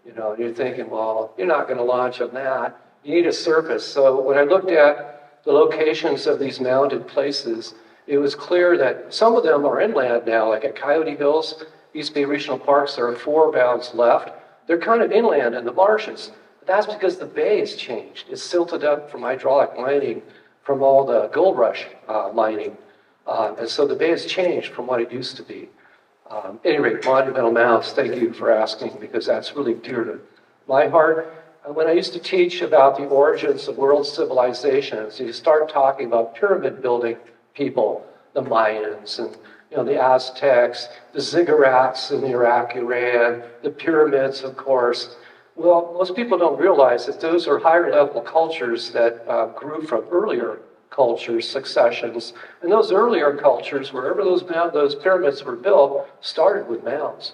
And you're thinking, well, you're not going to launch on that. You need a surface. So when I looked at the locations of these mounded places, it was clear that some of them are inland now, like at Coyote Hills, East Bay Regional Parks, there are 4 mounds left. They're kind of inland in the marshes. But that's because the bay has changed. It's silted up from hydraulic mining from all the gold rush mining. And so the bay has changed from what it used to be. At any rate, monumental mounds, thank you for asking, because that's really dear to my heart. When I used to teach about the origins of world civilizations, you start talking about pyramid building people, the Mayans and the Aztecs, the ziggurats in Iraq, Iran, the pyramids, of course. Well, most people don't realize that those are higher level cultures that grew from earlier cultures, successions. And those earlier cultures, wherever those pyramids were built, started with mounds.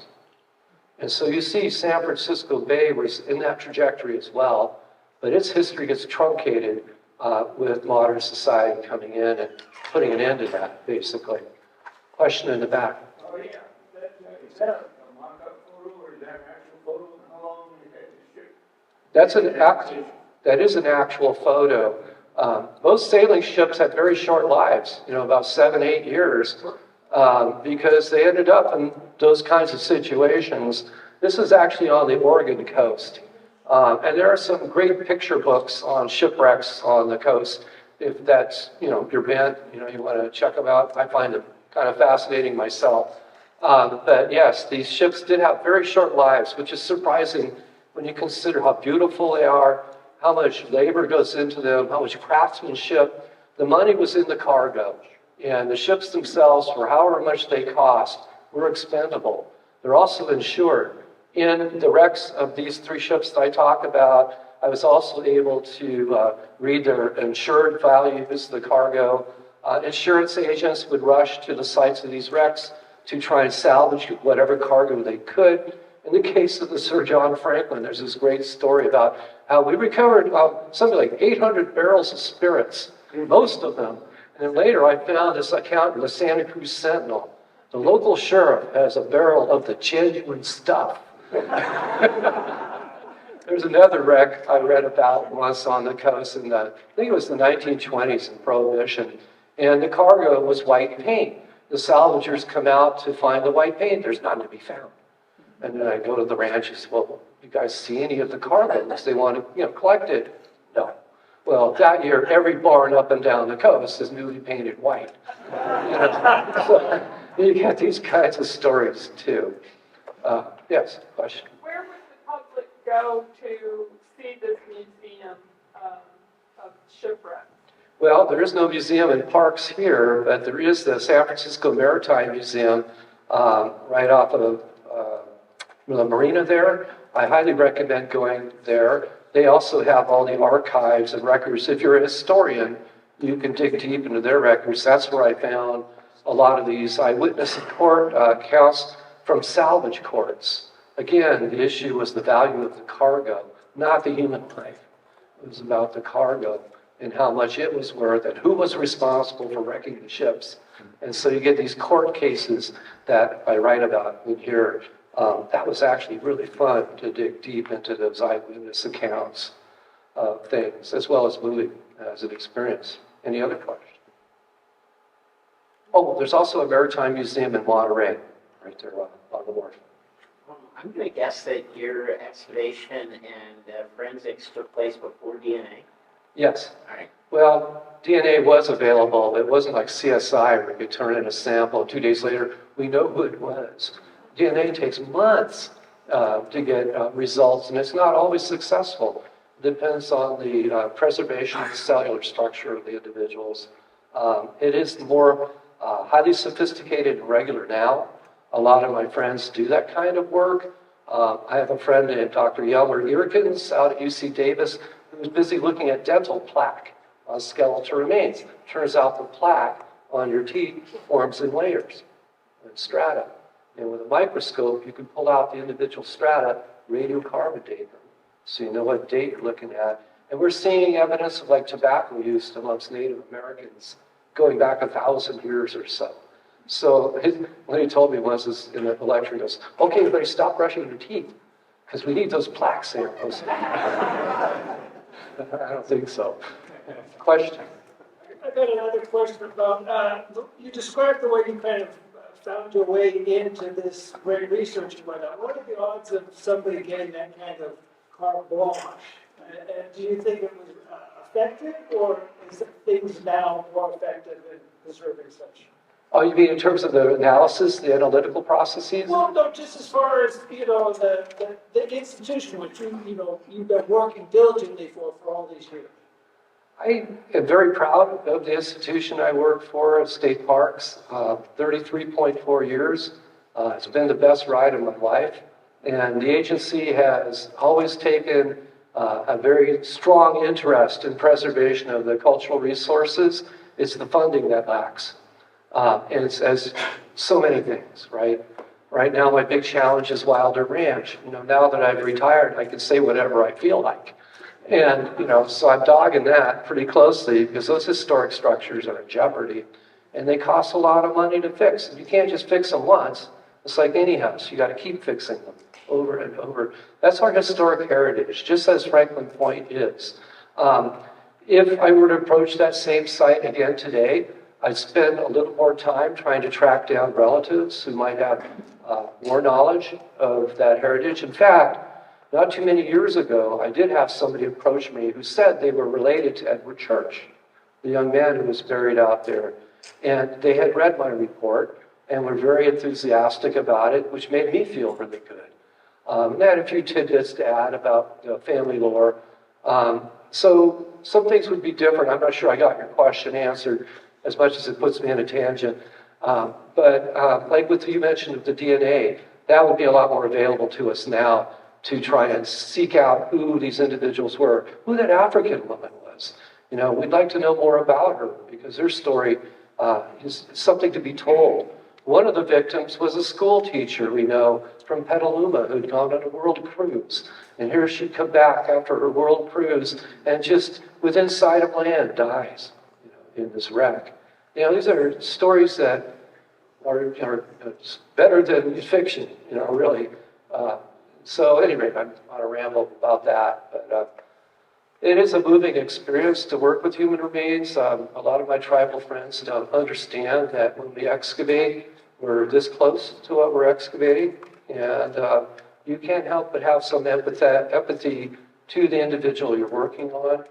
And so you see San Francisco Bay was in that trajectory as well, but its history gets truncated with modern society coming in and putting an end to that, basically. Question in the back.
Oh, yeah. Is that a mock-up photo or is that an actual photo of how long you had to ship?
That is an actual photo. Most sailing ships had very short lives, about 7-8 years, because they ended up in those kinds of situations. This is actually on the Oregon coast. And there are some great picture books on shipwrecks on the coast. If that's, your bent, you want to check them out. I find them kind of fascinating myself. But yes, these ships did have very short lives, which is surprising when you consider how beautiful they are, how much labor goes into them, how much craftsmanship. The money was in the cargo, and the ships themselves, for however much they cost, were expendable. They're also insured. In the wrecks of these 3 ships that I talk about, I was also able to read their insured values, the cargo. Insurance agents would rush to the sites of these wrecks to try and salvage whatever cargo they could. In the case of the Sir John Franklin, there's this great story about how we recovered something like 800 barrels of spirits, most of them. And then later I found this account in the Santa Cruz Sentinel. The local sheriff has a barrel of the genuine stuff. There's another wreck I read about once on the coast in I think it was the 1920s in Prohibition, and the cargo was white paint. The salvagers come out to find the white paint. There's none to be found. And then I go to the ranches. Well, you guys see any of the cargoes? They want to, collect it. No. Well, that year, every barn up and down the coast is newly painted white. So you get these kinds of stories too. Yes, question.
Where would the public go to see this museum of shipwreck?
Well, there is no museum in parks here, but there is the San Francisco Maritime Museum right off of the marina there. I highly recommend going there. They also have all the archives and records. If you're a historian, you can dig deep into their records. That's where I found a lot of these eyewitness court accounts from salvage courts. Again, the issue was the value of the cargo, not the human life. It was about the cargo and how much it was worth and who was responsible for wrecking the ships. And so you get these court cases that I write about in here. That was actually really fun to dig deep into those eyewitness accounts of things, as well as moving as an experience. Any other questions? Oh, there's also a maritime museum in Monterey, right there on the wharf.
I'm going to guess that your excavation and forensics took place before DNA.
Yes.
All right.
Well, DNA was available. It wasn't like CSI where you could turn in a sample and 2 days later, we know who it was. DNA takes months to get results, and it's not always successful. It depends on the preservation of the cellular structure of the individuals. It is more highly sophisticated and regular now. A lot of my friends do that kind of work. I have a friend named Dr. Yelmer Irkins out at UC Davis who's busy looking at dental plaque on skeletal remains. Turns out the plaque on your teeth forms in layers, in strata. And with a microscope, you can pull out the individual strata, radiocarbon date them, so you know what date you're looking at. And we're seeing evidence of like tobacco use amongst Native Americans going back 1,000 years or so. So what he told me was in the lecture, he goes, okay, everybody stop brushing your teeth, because we need those plaque samples. I don't think so. Question?
I got another question about, you described the way you kind of found your way into this great research you went on. What are the odds of somebody getting that kind of carte blanche? And do you think it was effective, or is things now more effective in preserving such?
Oh, you mean in terms of the analysis, the analytical processes?
Well, no, just as far as, the institution which you've been working diligently for all these years.
I am very proud of the institution I work for at State Parks, 33.4 years. It's been the best ride of my life. And the agency has always taken a very strong interest in preservation of the cultural resources. It's the funding that lacks. And it's as so many things, right? Right now, my big challenge is Wilder Ranch. Now that I've retired, I can say whatever I feel like. And, so I'm dogging that pretty closely because those historic structures are in jeopardy and they cost a lot of money to fix. And you can't just fix them once. It's like any house. You got to keep fixing them over and over. That's our historic heritage, just as Franklin Point is. If I were to approach that same site again today, I'd spend a little more time trying to track down relatives who might have more knowledge of that heritage. In fact, not too many years ago, I did have somebody approach me who said they were related to Edward Church, the young man who was buried out there. And they had read my report and were very enthusiastic about it, which made me feel really good. And I had a few tidbits to add about family lore. So some things would be different. I'm not sure I got your question answered as much as it puts me in a tangent. But like what you mentioned of the DNA, that would be a lot more available to us now to try and seek out who these individuals were, who that African woman was. We'd like to know more about her because her story is something to be told. One of the victims was a school teacher we know from Petaluma who'd gone on a world cruise. And here she'd come back after her world cruise and just within sight of land dies in this wreck. These are stories that are better than fiction, really. So anyway, I'm on a ramble about that, but it is a moving experience to work with human remains. A lot of my tribal friends don't understand that when we excavate, we're this close to what we're excavating, and you can't help but have some empathy to the individual you're working on.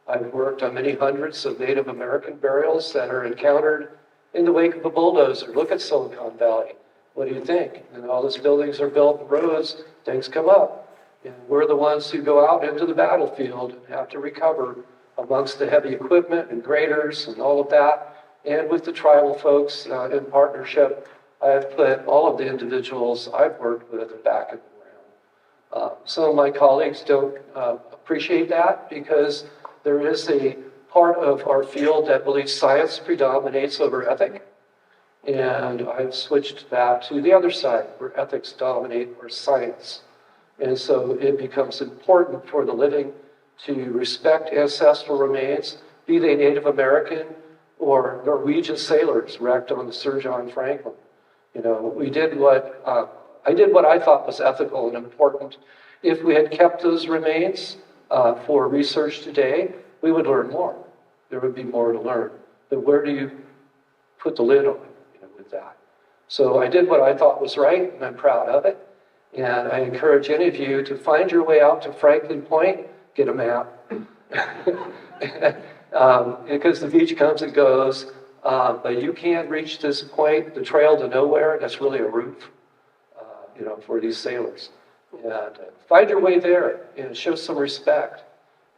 I've worked on many hundreds of Native American burials that are encountered in the wake of a bulldozer. Look at Silicon Valley. What do you think? And all these buildings are built, roads, things come up. And we're the ones who go out into the battlefield and have to recover amongst the heavy equipment and graders and all of that. And with the tribal folks in partnership, I've put all of the individuals I've worked with back in the ground. Some of my colleagues don't appreciate that because there is a part of our field that believes science predominates over ethic. And I've switched that to the other side, where ethics dominate over science. And so it becomes important for the living to respect ancestral remains, be they Native American or Norwegian sailors wrecked on the Sir John Franklin. You know, I did what I thought was ethical and important. If we had kept those remains for research today, we would learn more. There would be more to learn. But where do you put the lid on, with that? So I did what I thought was right, and I'm proud of it. And I encourage any of you to find your way out to Franklin Point, get a map. Because the beach comes and goes, but you can't reach this point, the trail to nowhere. That's really a route, for these sailors. And find your way there and show some respect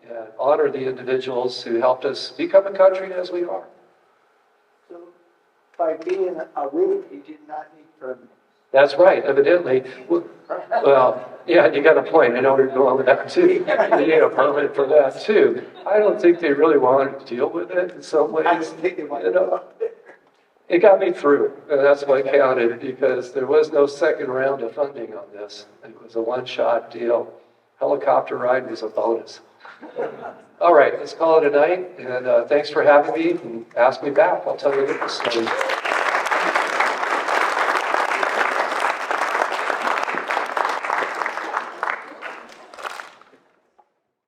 and honor the individuals who helped us become a country as we are.
So by being a route, you did not need permits.
That's right, evidently. Well, yeah, you got a point. I know where you're going with that too. You need a permit for that too. I don't think they really wanted to deal with it in some ways.
I just think they wanted to.
It got me through, and that's what counted, because there was no second round of funding on this. It was a one-shot deal. Helicopter ride was a bonus. All right, let's call it a night, and thanks for having me, and ask me back. I'll tell you the story.